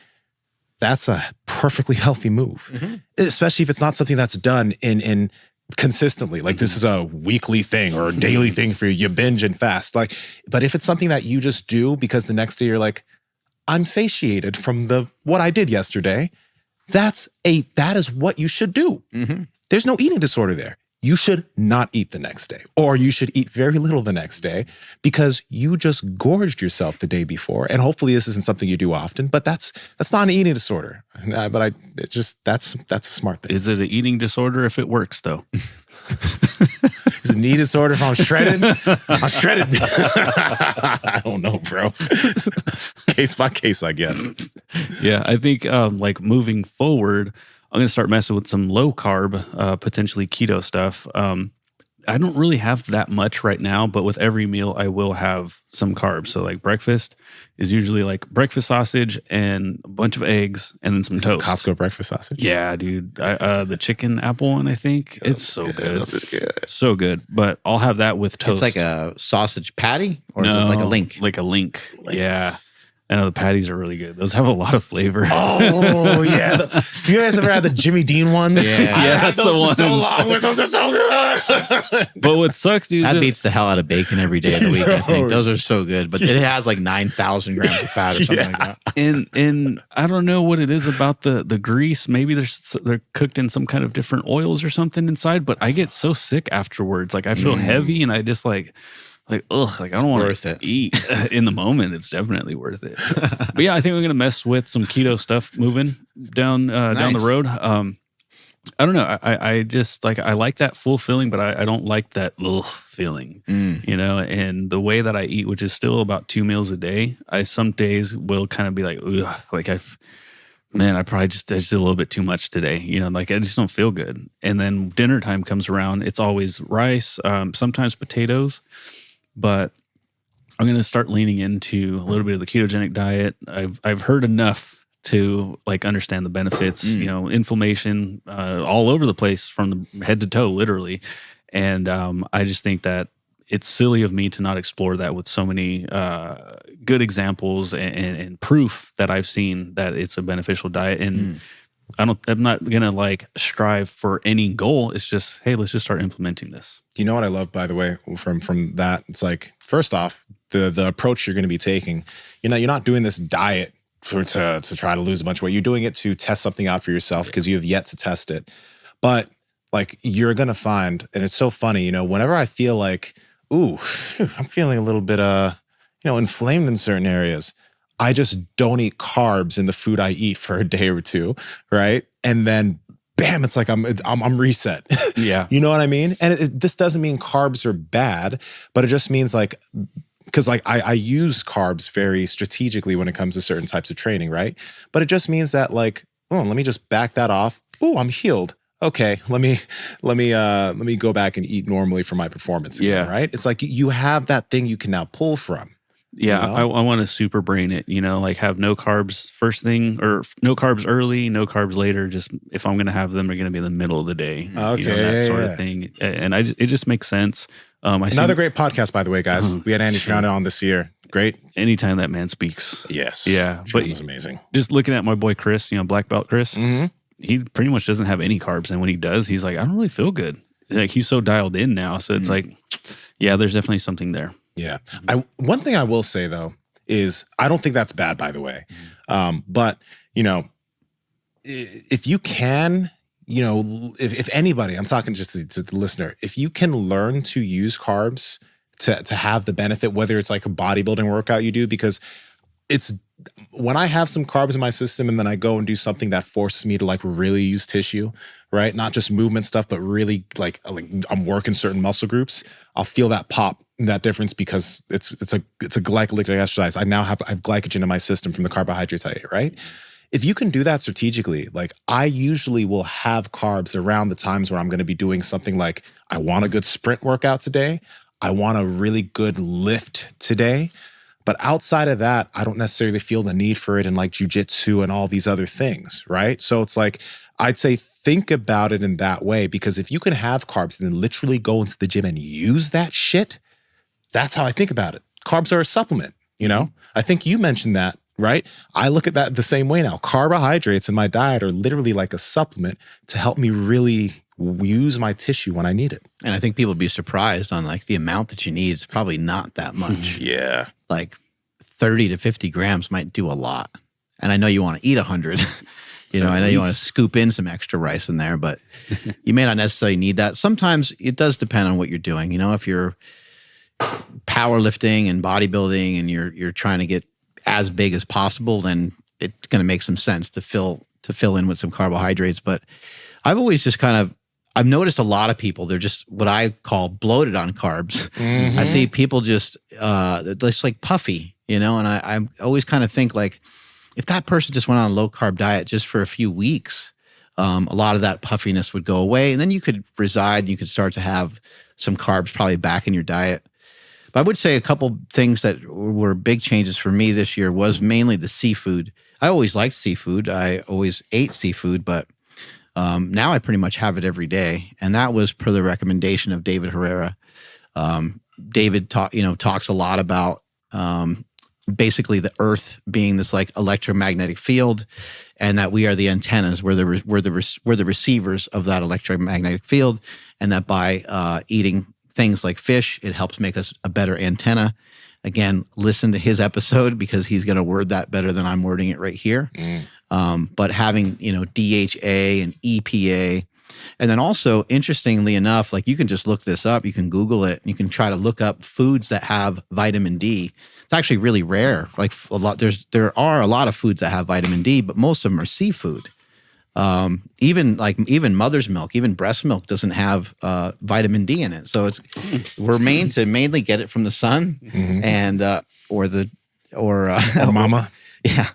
That's a perfectly healthy move, especially if it's not something that's done in consistently. Like this is a weekly thing or a daily thing for you. You binge and fast. But if it's something that you just do because the next day you're like, I'm satiated from what I did yesterday, that is what you should do. There's no eating disorder there. You should not eat the next day, or you should eat very little the next day because you just gorged yourself the day before. And hopefully this isn't something you do often, but that's not an eating disorder. But that's a smart thing.
Is it an eating disorder if it works though?
It's an eating disorder if I'm shredded. I'm shredded. I don't know, bro. Case by case, I guess.
Yeah, I think like moving forward, I'm going to start messing with some low carb, potentially keto stuff. I don't really have that much right now, but with every meal, I will have some carbs. So like breakfast is usually like breakfast sausage and a bunch of eggs and then some toast.
Costco breakfast sausage?
Yeah, dude. The chicken apple one, I think. It's so good.
Those are good.
So good. But I'll have that with toast.
It's like a sausage patty or is it like a link?
Like a link. Yeah. I know the patties are really good. Those have a lot of flavor.
Oh, yeah. Have you guys ever had the Jimmy Dean ones?
Yeah,
that's the ones. So long with those are so good.
But what sucks, dude,
that beats the hell out of bacon every day of the week. I think those are so good, but it has like 9,000 grams of fat or something like that.
And I don't know what it is about the grease. Maybe they're cooked in some kind of different oils or something inside. But I get so sick afterwards. Like I feel heavy, and I just like I don't want to eat in the moment. It's definitely worth it. But yeah, I think we're going to mess with some keto stuff moving down the road. I don't know. I just I like that full feeling, but I don't like that feeling, and the way that I eat, which is still about 2 meals a day. I some days will kind of be like, I probably just did a little bit too much today. I just don't feel good. And then dinner time comes around. It's always rice, sometimes potatoes. But I'm going to start leaning into a little bit of the ketogenic diet. I've heard enough to understand the benefits, inflammation all over the place from the head to toe, literally. And I just think that it's silly of me to not explore that with so many good examples and proof that I've seen that it's a beneficial diet. And I'm not gonna strive for any goal. It's just, hey, let's just start implementing this.
You know what I love, by the way, from that? It's like, first off, the approach you're going to be taking. You're not doing this diet to try to lose a bunch of weight. You're doing it to test something out for yourself because you have yet to test it. But you're gonna find, and it's so funny, whenever I feel like, I'm feeling a little bit inflamed in certain areas, I just don't eat carbs in the food I eat for a day or two, right? And then, bam! It's like I'm reset.
Yeah,
you know what I mean. And this doesn't mean carbs are bad, but it just means because I use carbs very strategically when it comes to certain types of training, right? But it just means that let me just back that off. Oh, I'm healed. Okay, let me go back and eat normally for my performance again, right? It's like you have that thing you can now pull from.
Yeah,
You know?
I want to super brain it, like have no carbs first thing or no carbs early, no carbs later. Just if I'm going to have them, they're going to be in the middle of the day,
Okay,
that
yeah,
sort
yeah.
of thing. And it just makes sense.
Another great podcast, by the way, guys. We had Andy Trout on this year. Great.
Anytime that man speaks.
Yes.
Yeah.
But was amazing.
Just looking at my boy Chris, black belt Chris,
Mm-hmm.
he pretty much doesn't have any carbs. And when he does, he's like, I don't really feel good. Like he's so dialed in now. So it's like, yeah, there's definitely something there.
Yeah. One thing I will say, though, is I don't think that's bad, by the way. But, if you can, if anybody, I'm talking just to the listener, if you can learn to use carbs to have the benefit, whether it's like a bodybuilding workout you do, because it's when I have some carbs in my system and then I go and do something that forces me to like really use tissue, right? Not just movement stuff, but really like I'm working certain muscle groups. I'll feel that pop, that difference, because it's a glycolytic exercise. I have glycogen in my system from the carbohydrates I ate, right? If you can do that strategically, like I usually will have carbs around the times where I'm going to be doing something like I want a good sprint workout today. I want a really good lift today. But outside of that, I don't necessarily feel the need for it in like jujitsu and all these other things, right? So it's like, I'd say think about it in that way, because if you can have carbs and then literally go into the gym and use that shit, that's how I think about it. Carbs are a supplement, I think you mentioned that, right? I look at that the same way now. Carbohydrates in my diet are literally like a supplement to help me really use my tissue when I need it.
And I think people would be surprised on like the amount that you need. It's probably not that much.
Yeah.
Like 30 to 50 grams might do a lot. And I know you want to eat 100. I know you want to scoop in some extra rice in there, but you may not necessarily need that. Sometimes it does depend on what you're doing. If you're powerlifting and bodybuilding and you're trying to get as big as possible, then it's going to make some sense to fill in with some carbohydrates. But I've always just I've noticed a lot of people, they're just what I call bloated on carbs. Mm-hmm. I see people just like puffy, and I always kind of think like, if that person just went on a low carb diet just for a few weeks, a lot of that puffiness would go away. And then you could start to have some carbs probably back in your diet. But I would say a couple things that were big changes for me this year was mainly the seafood. I always liked seafood. I always ate seafood, but now I pretty much have it every day. And that was per the recommendation of David Herrera. David talks a lot about basically the earth being this like electromagnetic field, and that we are the antennas, we're the receivers of that electromagnetic field, and that by eating things like fish, it helps make us a better antenna. Again, listen to his episode because he's going to word that better than I'm wording it right here. But having, DHA and EPA, and then also interestingly enough, like you can just look this up, you can Google it, and you can try to look up foods that have vitamin D. It's actually really rare. Like there are a lot of foods that have vitamin D, but most of them are seafood. Even mother's milk, even breast milk doesn't have vitamin D in it. So we're mainly get it from the sun, and or
mama.
Yeah.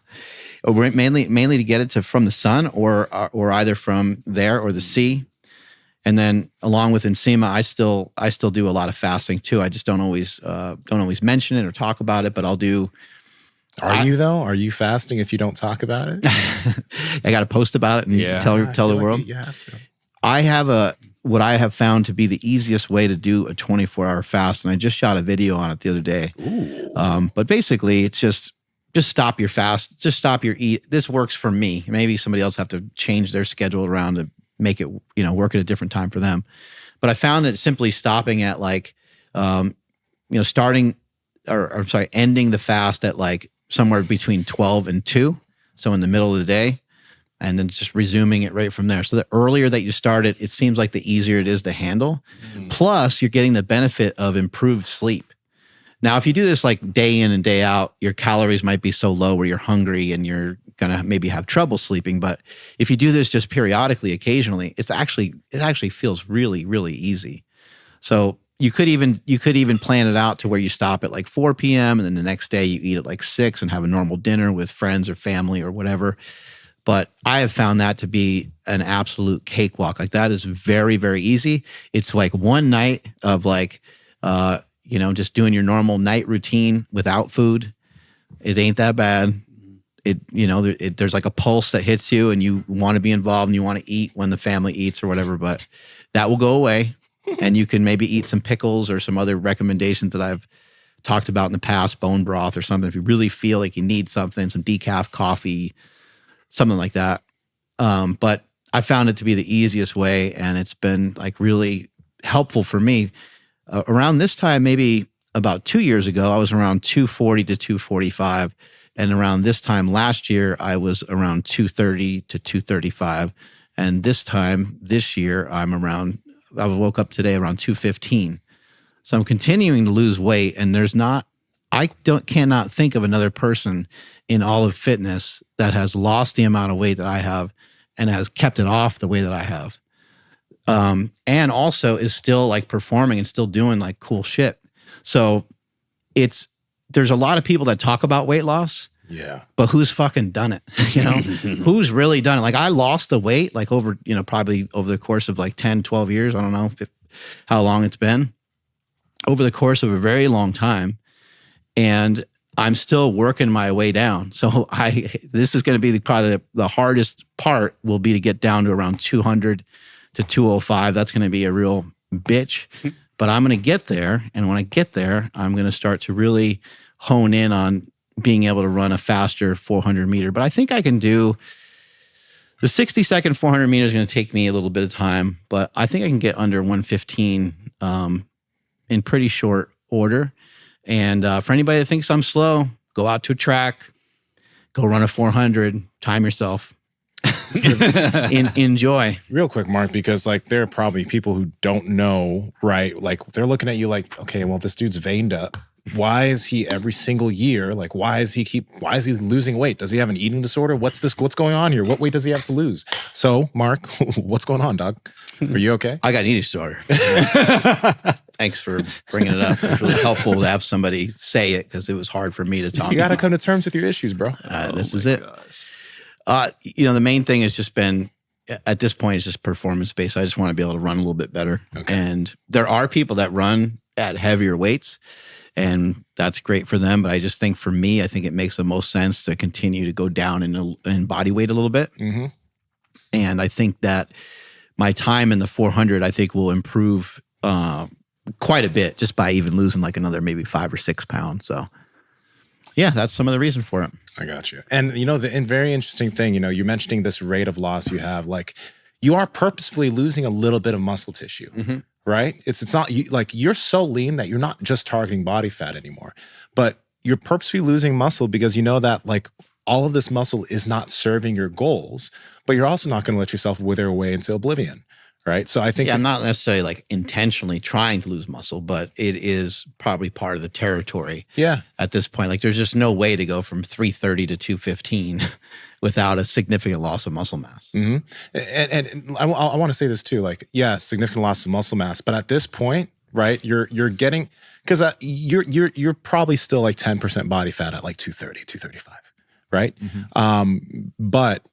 We're mainly to get it from the sun or either from there or the sea. And then along with Nsima, I still do a lot of fasting too. I just don't always mention it or talk about it, but I'll do.
Are you though? Are you fasting if you don't talk about it?
I got to post about it and tell the world.
You have to.
I have what I have found to be the easiest way to do a 24-hour fast, and I just shot a video on it the other day. But basically, it's just stop your fast, just stop your eat. This works for me. Maybe somebody else have to change their schedule around to make it, work at a different time for them. But I found that simply stopping at like, ending the fast at like somewhere between 12 and 2. So in the middle of the day, and then just resuming it right from there. So the earlier that you start it, it seems like the easier it is to handle. Plus, you're getting the benefit of improved sleep. Now, if you do this like day in and day out, your calories might be so low where you're hungry and you're going to maybe have trouble sleeping. But if you do this just periodically, occasionally, it actually feels really, really easy. So you could even plan it out to where you stop at like 4 p.m. and then the next day you eat at like 6 and have a normal dinner with friends or family or whatever. But I have found that to be an absolute cakewalk. Like that is very, very easy. It's like one night of like, just doing your normal night routine without food, it ain't that bad. There's like a pulse that hits you and you want to be involved and you want to eat when the family eats or whatever, but that will go away. And you can maybe eat some pickles or some other recommendations that I've talked about in the past, bone broth or something. If you really feel like you need something, some decaf coffee, something like that. But I found it to be the easiest way, and it's been like really helpful for me. Around this time, maybe about 2 years ago, I was around 240 to 245. And around this time last year, I was around 230 to 235. And this year, I woke up today around 215. So I'm continuing to lose weight, and cannot think of another person in all of fitness that has lost the amount of weight that I have and has kept it off the way that I have. And also is still like performing and still doing like cool shit. So there's a lot of people that talk about weight loss.
Yeah.
But who's fucking done it? Who's really done it? Like I lost the weight like over, probably over the course of like 10, 12 years. I don't know how long it's been. Over the course of a very long time. And I'm still working my way down. So this is going to be probably the hardest part will be to get down to around 200 to 205. That's going to be a real bitch. But I'm going to get there. And when I get there, I'm going to start to really hone in on being able to run a faster 400 meter. But I think I can do the 60-second 400 meters is going to take me a little bit of time, but I think I can get under 115 in pretty short order. And for anybody that thinks I'm slow, go out to a track, go run a 400, time yourself. Enjoy.
Real quick, Mark, because like there are probably people who don't know, right? Like they're looking at you like, okay, well, this dude's veined up. Why is he every single year? Like, why is he losing weight? Does he have an eating disorder? What's going on here? What weight does he have to lose? So, Mark, what's going on, dog? Are you okay?
I got an eating disorder. Thanks for bringing it up. It's really helpful to have somebody say it because it was hard for me to talk.
You got to come to terms with your issues, bro.
This is it. The main thing has just been, at this point, it's just performance-based. I just want to be able to run a little bit better. Okay. And there are people that run at heavier weights, and that's great for them. But I just think for me, I think it makes the most sense to continue to go down in body weight a little bit. Mm-hmm. And I think that my time in the 400, I think will improve quite a bit just by even losing like another maybe 5 or 6 pounds. So yeah, that's some of the reason for it.
I got you. And the very interesting thing, you're mentioning this rate of loss you have, like you are purposefully losing a little bit of muscle tissue. Mm-hmm. Right? It's not like you're so lean that you're not just targeting body fat anymore, but you're purposely losing muscle because you know that like all of this muscle is not serving your goals, but you're also not going to let yourself wither away into oblivion. Right. So I think
I'm not necessarily like intentionally trying to lose muscle, but it is probably part of the territory.
Yeah.
At this point, like there's just no way to go from 330 to 215 without a significant loss of muscle mass.
Mm-hmm. And I want to say this too, like, yeah, significant loss of muscle mass, but at this point, right, you're getting, because you're probably still like 10% body fat at like 230, 235, right? Mm-hmm. But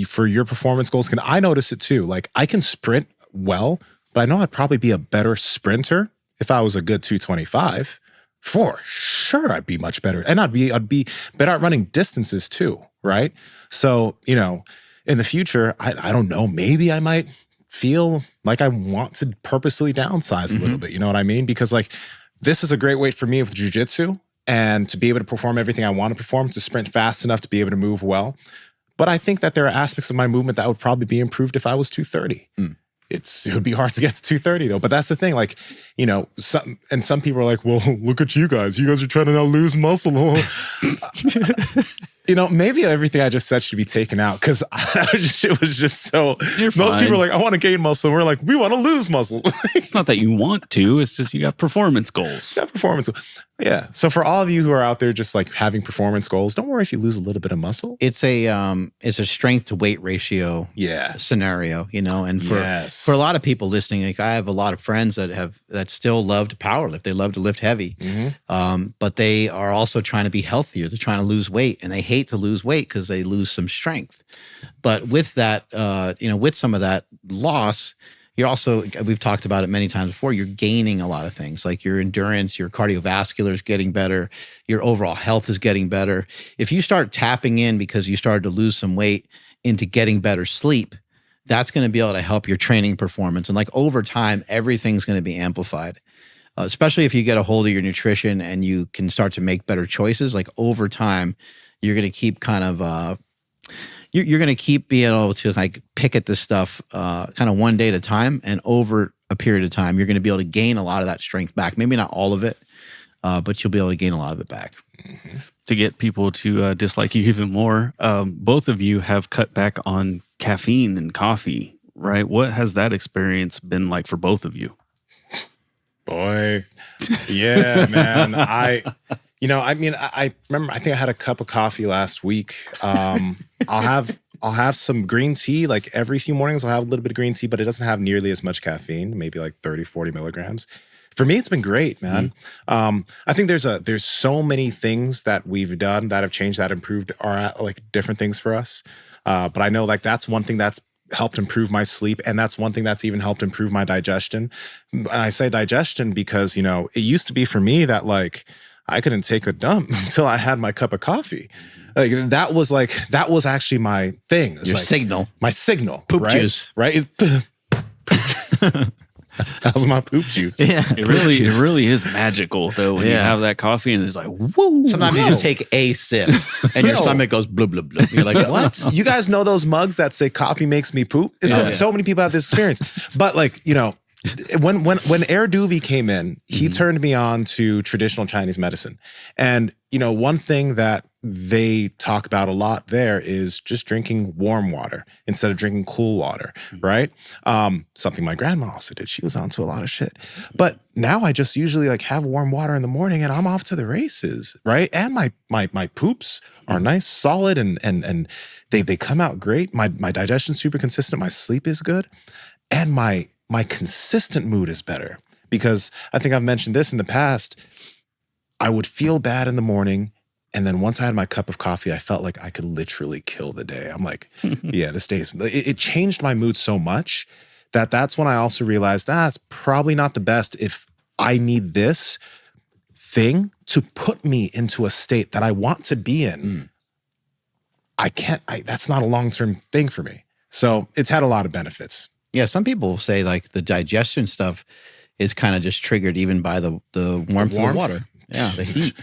for your performance goals, I notice it too. Like I can sprint well, but I know I'd probably be a better sprinter if I was a good 225. For sure, I'd be much better. And I'd be better at running distances too, right? So, in the future, I don't know, maybe I might feel like I want to purposely downsize a little bit, you know what I mean? Because like, this is a great weight for me with jiu-jitsu and to be able to perform everything I want to perform, to sprint fast enough to be able to move well. But I think that there are aspects of my movement that would probably be improved if I was 230. It would be hard to get to 230 though. But that's the thing, like, some people are like, well, look at you guys. You guys are trying to now lose muscle. Maybe everything I just said should be taken out because it was just so. Most people are like, I want to gain muscle. And we're like, we want to lose muscle.
It's not that you want to. It's just you got performance goals.
Yeah. So for all of you who are out there just like having performance goals, don't worry if you lose a little bit of muscle.
It's a strength to weight ratio scenario, and for a lot of people listening, like I have a lot of friends that still love to powerlift. They love to lift heavy. Mm-hmm. But they are also trying to be healthier. They're trying to lose weight and they hate to lose weight because they lose some strength. But with that, with some of that loss, you're also, we've talked about it many times before, you're gaining a lot of things, like your endurance, your cardiovascular is getting better, your overall health is getting better. If you start tapping in because you started to lose some weight into getting better sleep, that's going to be able to help your training performance. And like over time, everything's going to be amplified. Especially if you get a hold of your nutrition and you can start to make better choices, like over time, you're going to keep kind of, you're going to keep being able to like pick at this stuff kind of one day at a time. And over a period of time, you're going to be able to gain a lot of that strength back. Maybe not all of it, but you'll be able to gain a lot of it back.
Mm-hmm. To get people to dislike you even more, both of you have cut back on caffeine and coffee, right? What has that experience been like for both of you?
Boy, yeah, man. I remember, I think I had a cup of coffee last week. I'll have some green tea, like every few mornings I'll have a little bit of green tea, but it doesn't have nearly as much caffeine, maybe like 30, 40 milligrams. For me, it's been great, man. I think there's so many things that we've done that have changed, that improved our, like different things for us. But I know like that's one thing that's helped improve my sleep. And that's one thing that's even helped improve my digestion. And I say digestion because, you know, it used to be for me that like, I couldn't take a dump until I had my cup of coffee. That was actually my thing. It's
your
like
signal.
My signal.
Poop
right?
juice.
Right? That was my poop juice.
Yeah. It really is magical though when you have that coffee and it's like, woo.
Sometimes you just take a sip and your stomach goes blub, blub, blub. You're like, what?
You guys know those mugs that say coffee makes me poop? It's because so many people have this experience. But like, you know, when Air Doovie came in, he turned me on to traditional Chinese medicine. And, you know, one thing that they talk about a lot there is just drinking warm water instead of drinking cool water, right? Something my grandma also did. She was onto a lot of shit. But now I just usually like have warm water in the morning and I'm off to the races, right? And my poops are nice, solid, and they come out great. My digestion's super consistent. My sleep is good. And my consistent mood is better, because I think I've mentioned this in the past. I would feel bad in the morning, and then once I had my cup of coffee, I felt like I could literally kill the day. I'm like, yeah, this day it changed my mood so much that's when I also realized that's probably not the best if I need this thing to put me into a state that I want to be in. That's not a long-term thing for me. So it's had a lot of benefits.
Yeah, some people say like the digestion stuff is kind of just triggered even by the warmth of the water. Yeah, the heat.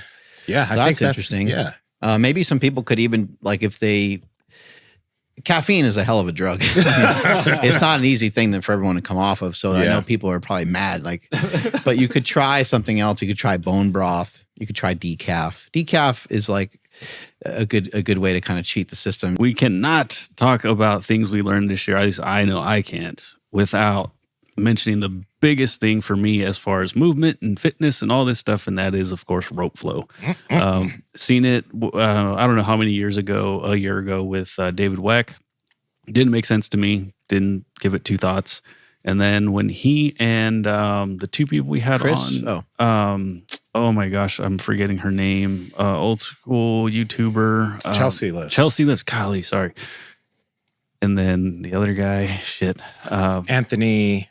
Yeah, I think that's
interesting.
Yeah.
Maybe some people could even, like if caffeine is a hell of a drug. It's not an easy thing for everyone to come off of. So I know people are probably mad, but you could try something else. You could try bone broth. You could try decaf. Decaf is like a good way to kind of cheat the system.
We cannot talk about things we learned this year, at least I know I can't, without mentioning the biggest thing for me as far as movement and fitness and all this stuff, and that is, of course, rope flow. Seen it, I don't know how many years ago, a year ago with David Weck. Didn't make sense to me. Didn't give it two thoughts. And then when he and the two people we had
Chris?
on, oh my gosh, I'm forgetting her name. Old school YouTuber.
Chelsea Lips.
Chelsea Lips. Golly, sorry. And then the other guy,
Anthony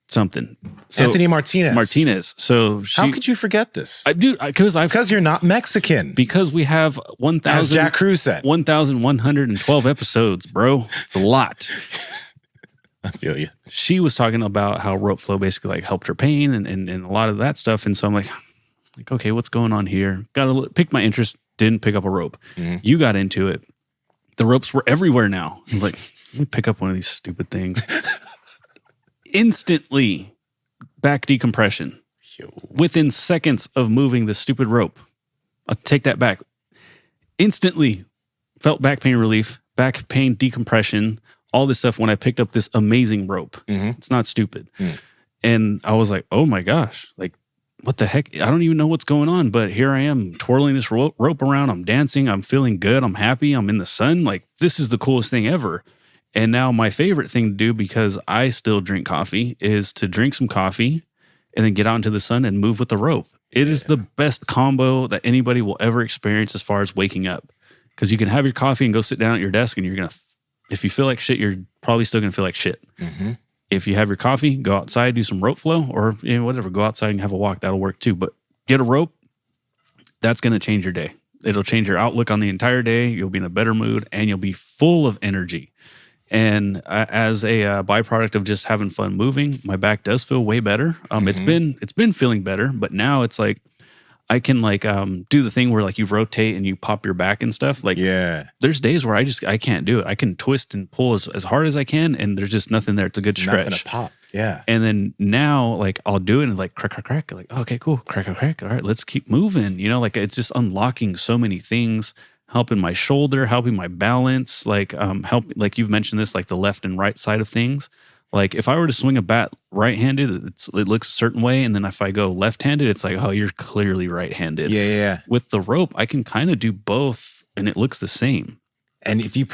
something.
Anthony Martinez.
So
how could you forget this?
Because
you're not Mexican.
Because we have 1,000.
As Jack Cruz said,
1,112 episodes, bro. It's a lot.
I feel you.
She was talking about how rope flow basically like helped her pain and a lot of that stuff. And so I'm like, okay, what's going on here? Got to pick my interest. Didn't pick up a rope. You got into it. The ropes were everywhere now. I'm like, let me pick up one of these stupid things. Instantly, back decompression. Within seconds of moving the stupid rope. I'll take that back. Instantly felt back pain relief, back pain decompression, all this stuff when I picked up this amazing rope. It's not stupid. And I was like, oh my gosh, like, what the heck? I don't even know what's going on, but here I am twirling this rope around. I'm dancing. I'm feeling good. I'm happy. I'm in the sun. Like, this is the coolest thing ever. And now my favorite thing to do, because I still drink coffee, is to drink some coffee and then get out into the sun and move with the rope. It is the best combo that anybody will ever experience as far as waking up. Because you can have your coffee and go sit down at your desk and you're going to, if you feel like shit, you're probably still going to feel like shit. if you have your coffee, go outside, do some rope flow, or whatever, go outside and have a walk. That'll work too. But get a rope. That's going to change your day. It'll change your outlook on the entire day. You'll be in a better mood and you'll be full of energy. And as a byproduct of just having fun moving, my back does feel way better. It's been feeling better, but now it's like I can do the thing where like you rotate and you pop your back and stuff. Like there's days where I can't do it. I can twist and pull as hard as I can, and there's just nothing there. It's a good stretch.
Not gonna pop. Yeah.
And then now, like, I'll do it and it's like crack, crack, crack. Like, okay, cool. Crack, crack, crack. All right, let's keep moving. Like it's just unlocking so many things, helping my shoulder, helping my balance, like like you've mentioned this, like the left and right side of things. Like if I were to swing a bat right-handed, it looks a certain way. And then if I go left-handed, it's like, oh, you're clearly right-handed.
Yeah.
With the rope, I can kind of do both and it looks the same.
And if you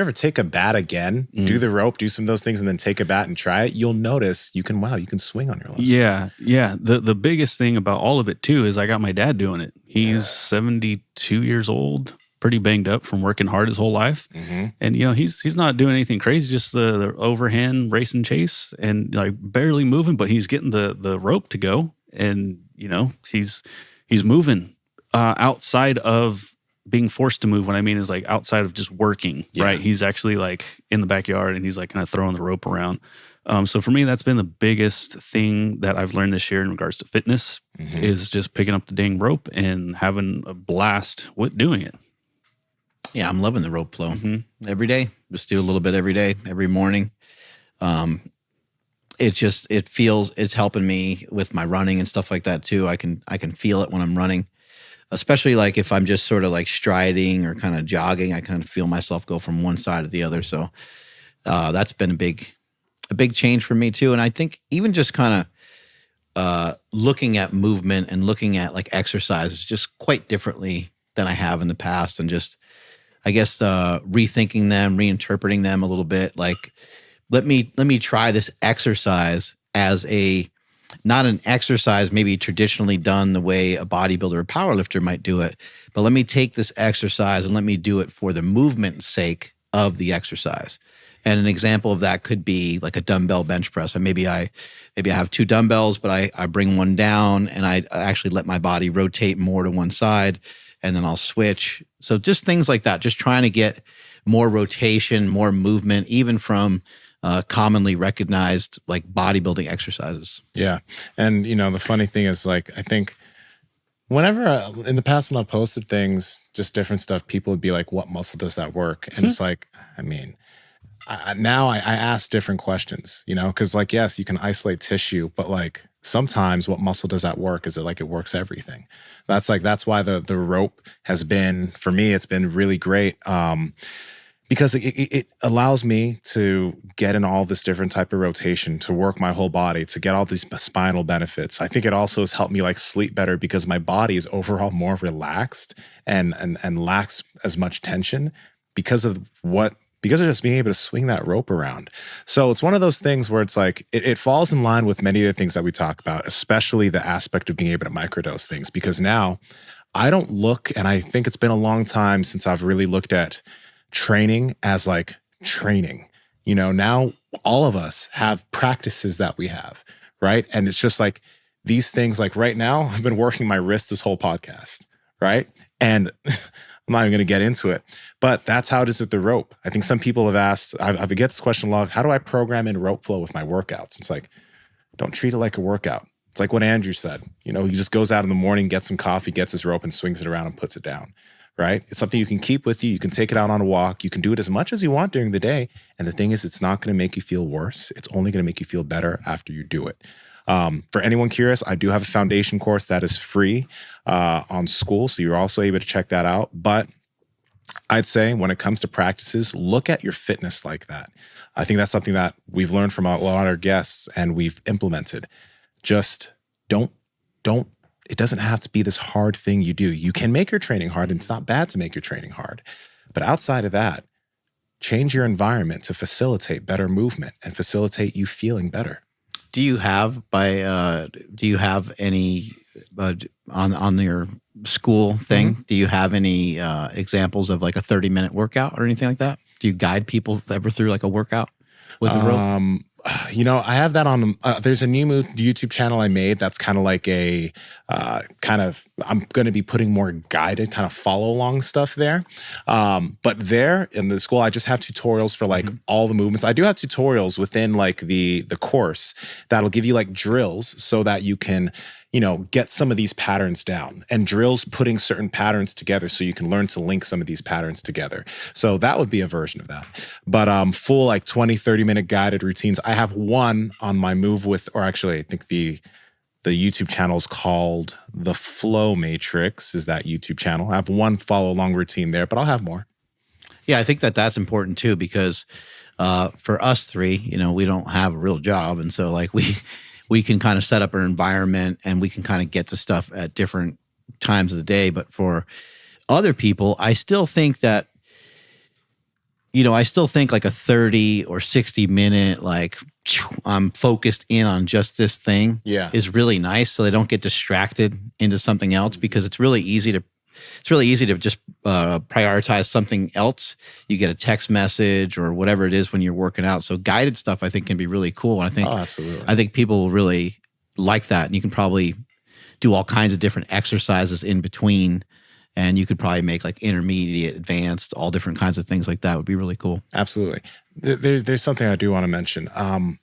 ever take a bat again, do the rope, do some of those things, and then take a bat and try it, you'll notice you can swing on your left.
Yeah. The biggest thing about all of it too is I got my dad doing it. He's 72 years old, pretty banged up from working hard his whole life. And he's not doing anything crazy, just the overhand race and chase and like barely moving, but he's getting the rope to go. And he's moving outside of being forced to move. What I mean is like outside of just working, right? He's actually like in the backyard and he's like kind of throwing the rope around. So for me, that's been the biggest thing that I've learned this year in regards to fitness is just picking up the dang rope and having a blast with doing it.
Yeah, I'm loving the rope flow every day. Just do a little bit every day, every morning. It's helping me with my running and stuff like that too. I can feel it when I'm running. Especially like if I'm just sort of like striding or kind of jogging, I kind of feel myself go from one side to the other. So that's been a big change for me too. And I think even just kind of looking at movement and looking at like exercise just quite differently than I have in the past, and just I guess rethinking them, reinterpreting them a little bit. Like let me try this exercise as not an exercise maybe traditionally done the way a bodybuilder or powerlifter might do it, but let me take this exercise and let me do it for the movement's sake of the exercise. And an example of that could be like a dumbbell bench press. And maybe I have two dumbbells, but I bring one down and I actually let my body rotate more to one side, and then I'll switch. So just things like that, just trying to get more rotation, more movement, even from commonly recognized like bodybuilding exercises.
Yeah. And the funny thing is, like, I think whenever in the past when I've posted things, just different stuff, people would be like, what muscle does that work? And it's like, I mean, now I ask different questions, because like, yes, you can isolate tissue, but like sometimes what muscle does that work? Is it like it works everything? That's why the rope has been, for me, it's been really great. Because it allows me to get in all this different type of rotation, to work my whole body, to get all these spinal benefits. I think it also has helped me like sleep better because my body is overall more relaxed and lacks as much tension because of just being able to swing that rope around. So it's one of those things where it's like, it falls in line with many of the things that we talk about, especially the aspect of being able to microdose things, because now I don't look, and I think it's been a long time since I've really looked at training as like training. Now all of us have practices that we have, right? And it's just like these things, like right now, I've been working my wrist this whole podcast, right? And I'm not even going to get into it, but that's how it is with the rope. I think some people have asked, I get this question a lot, how do I program in rope flow with my workouts? It's like, don't treat it like a workout. It's like what Andrew said, he just goes out in the morning, gets some coffee, gets his rope and swings it around and puts it down. Right? It's something you can keep with you. You can take it out on a walk. You can do it as much as you want during the day. And the thing is, it's not going to make you feel worse. It's only going to make you feel better after you do it. For anyone curious, I do have a foundation course that is free on School. So you're also able to check that out. But I'd say when it comes to practices, look at your fitness like that. I think that's something that we've learned from a lot of our guests and we've implemented. Just don't it doesn't have to be this hard thing you do. You can make your training hard, and it's not bad to make your training hard. But outside of that, change your environment to facilitate better movement and facilitate you feeling better.
Do you have any on your school thing? Do you have any examples of like a 30-minute workout or anything like that? Do you guide people ever through like a workout with a rope?
I have that on, there's a new YouTube channel I made that's kind of like a I'm going to be putting more guided kind of follow along stuff there. But there in the school, I just have tutorials for like all the movements. I do have tutorials within like the course that'll give you like drills so that you can, get some of these patterns down, and drills putting certain patterns together so you can learn to link some of these patterns together. So that would be a version of that. But full like 20, 30-minute guided routines. I have one on my Move With, or actually I think the YouTube channel is called The Flow Matrix is that YouTube channel. I have one follow along routine there, but I'll have more.
Yeah, I think that's important too, because for us three, we don't have a real job. And so like we can kind of set up an environment and we can kind of get to stuff at different times of the day. But for other people, I still think that, like a 30 or 60 minute, like I'm focused in on just this thing is really nice. So they don't get distracted into something else, because it's really easy to just prioritize something else. You get a text message or whatever it is when you're working out. So guided stuff, I think, can be really cool. And
absolutely.
I think people will really like that. And you can probably do all kinds of different exercises in between. And you could probably make like intermediate, advanced, all different kinds of things like that. Would be really cool.
Absolutely. There's something I do want to mention. And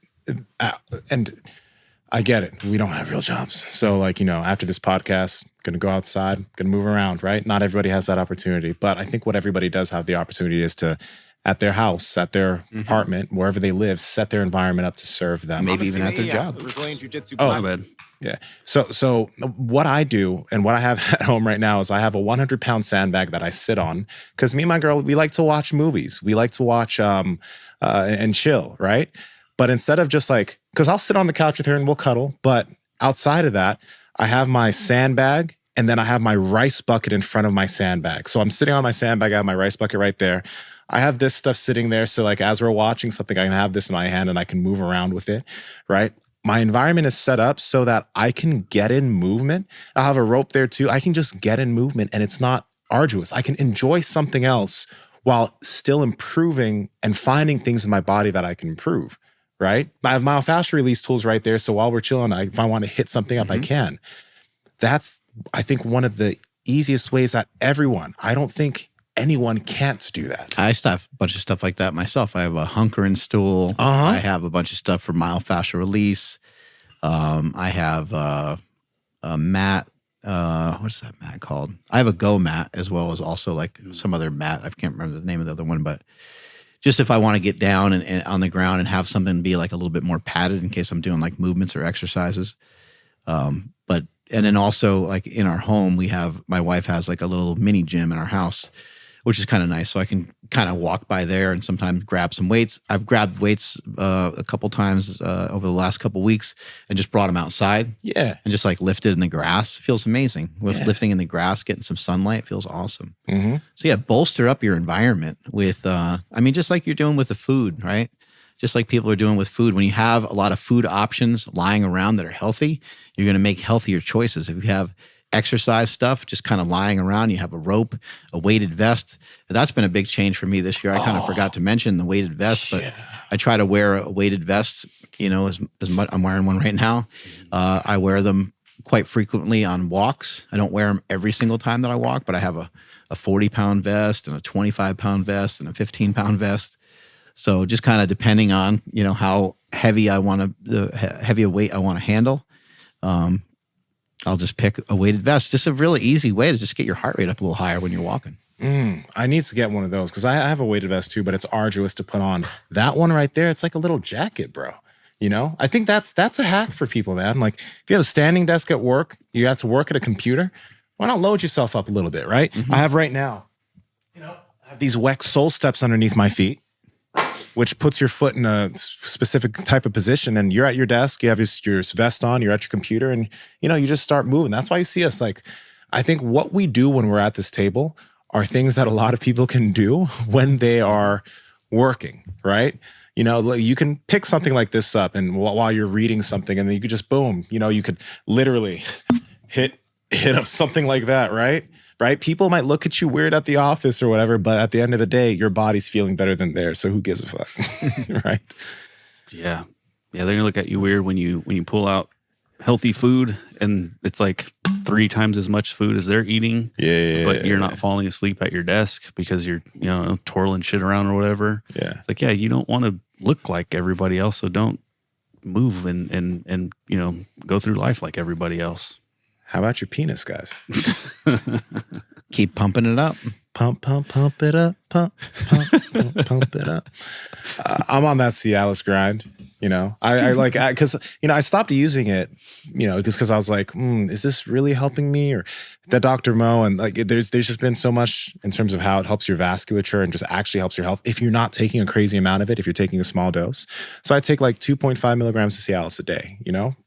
I get it. We don't have real jobs. So like, after this podcast, going to go outside, going to move around, right? Not everybody has that opportunity. But I think what everybody does have the opportunity is to, at their house, at their apartment, wherever they live, set their environment up to serve them.
Maybe even at their job.
Oh, bad.
Yeah. So what I do and what I have at home right now is I have a 100-pound sandbag that I sit on, because me and my girl, we like to watch movies. We like to watch and chill, right? But instead of just like, because I'll sit on the couch with her and we'll cuddle, but outside of that, I have my sandbag and then I have my rice bucket in front of my sandbag. So I'm sitting on my sandbag, I have my rice bucket right there. I have this stuff sitting there. So like as we're watching something, I can have this in my hand and I can move around with it, right? My environment is set up so that I can get in movement. I'll have a rope there too. I can just get in movement and it's not arduous. I can enjoy something else while still improving and finding things in my body that I can improve, right? I have myofascial release tools right there. So while we're chilling, if I want to hit something up, I can. That's, I think, one of the easiest ways that I don't think anyone can't do that.
I still have a bunch of stuff like that myself. I have a hunkering stool. I have a bunch of stuff for myofascial release. I have a mat. What's that mat called? I have a Go mat, as well as also like some other mat. I can't remember the name of the other one, but just if I want to get down and on the ground and have something be like a little bit more padded in case I'm doing like movements or exercises. And then also like in our home, my wife has like a little mini gym in our house, which is kind of nice. So I can kind of walk by there and sometimes grab some weights. I've grabbed weights a couple times over the last couple weeks and just brought them outside. Yeah. And just like lifted in the grass. It feels amazing. With lifting in the grass, getting some sunlight, feels awesome. So yeah, bolster up your environment with, just like you're doing with the food, right? Just like people are doing with food. When you have a lot of food options lying around that are healthy, you're going to make healthier choices. If you have exercise stuff just kind of lying around, you have a rope, a weighted vest. That's been a big change for me this year. I kind of forgot to mention the weighted vest, but I try to wear a weighted vest, as much. I'm wearing one right now. I wear them quite frequently on walks. I don't wear them every single time that I walk, but I have a 40-pound vest and a 25-pound vest and a 15-pound vest. So just kind of depending on, how heavy heavy a weight I want to handle, I'll just pick a weighted vest. Just a really easy way to just get your heart rate up a little higher when you're walking.
I need to get one of those because I have a weighted vest too, but it's arduous to put on. That one right there, it's like a little jacket, bro. I think that's a hack for people, man. Like if you have a standing desk at work, you have to work at a computer, why not load yourself up a little bit, right? I have right now, I have these Wex Sole Steps underneath my feet, which puts your foot in a specific type of position, and you're at your desk, you have your vest on, you're at your computer, and you just start moving. That's why you see us. Like, I think what we do when we're at this table are things that a lot of people can do when they are working, right? You can pick something like this up, and while you're reading something, and then you could just boom, you could literally hit up something like that, right? Right? People might look at you weird at the office or whatever, but at the end of the day, your body's feeling better than theirs. So who gives a fuck? Right?
Yeah. Yeah, they're gonna look at you weird when you pull out healthy food and it's like 3 times as much food as they're eating.
Yeah.
But you're not falling asleep at your desk because you're, twirling shit around or whatever.
Yeah.
It's like, yeah, you don't want to look like everybody else, so don't move and go through life like everybody else.
How about your penis, guys?
Keep pumping it up.
Pump it up. Pump it up. I'm on that Cialis grind. Because I stopped using it, because I was like, is this really helping me? Or that Dr. Mo, and like, there's just been so much in terms of how it helps your vasculature and just actually helps your health if you're not taking a crazy amount of it, if you're taking a small dose. So I take like 2.5 milligrams of Cialis a day,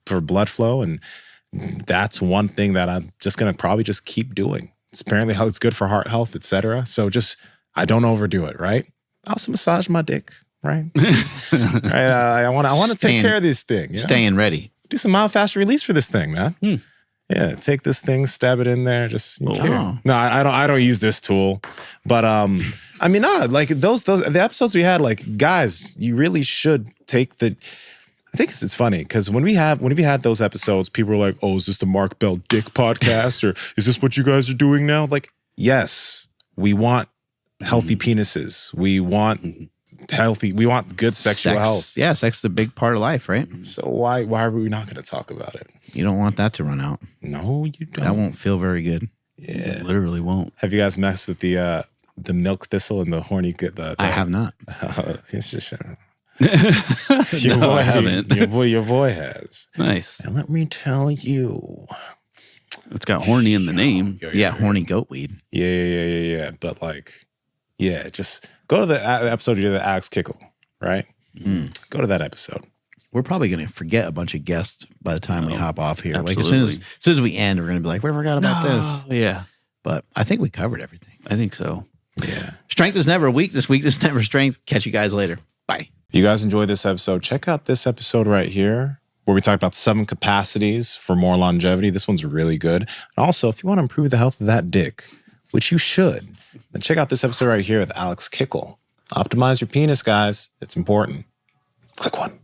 for blood flow. And that's one thing that I'm just going to probably just keep doing. It's apparently how it's good for heart health, etc. So I don't overdo it, right? I also massage my dick. Right. Right. I want to take care of this thing.
Staying ready.
Do some mild fast release for this thing, man. Yeah. Take this thing, stab it in there. Just No, I don't use this tool. But like the episodes we had, like, guys, you really should take I think it's funny because when we had those episodes, people were like, "Oh, is this the Mark Bell Dick podcast, or is this what you guys are doing now?" Like, yes, we want healthy penises. We want we want good sexual health.
Yeah, sex is a big part of life, right?
So why are we not going to talk about it?
You don't want that to run out.
No, you don't.
That won't feel very good.
Yeah,
it literally won't.
Have you guys messed with the milk thistle and the horny?
I have not.
It's just
No, I haven't.
Your boy has.
Nice.
And let me tell you,
it's got horny in the name.
Yeah, horny goat weed.
Yeah. But just go to the episode you did the Alex Kickle, right? Go to that episode.
We're probably going to forget a bunch of guests by the time we hop off here.
Absolutely.
Like as soon as we end, we're going to be like, we forgot about this.
Yeah.
But I think we covered everything.
I think so.
Yeah.
Strength is never weakness. Weakness is never strength. Catch you guys later. Bye.
If you guys enjoyed this episode, check out this episode right here where we talked about 7 capacities for more longevity. This one's really good. And also, if you want to improve the health of that dick, which you should, then check out this episode right here with Alex Kickle. Optimize your penis, guys. It's important. Click one.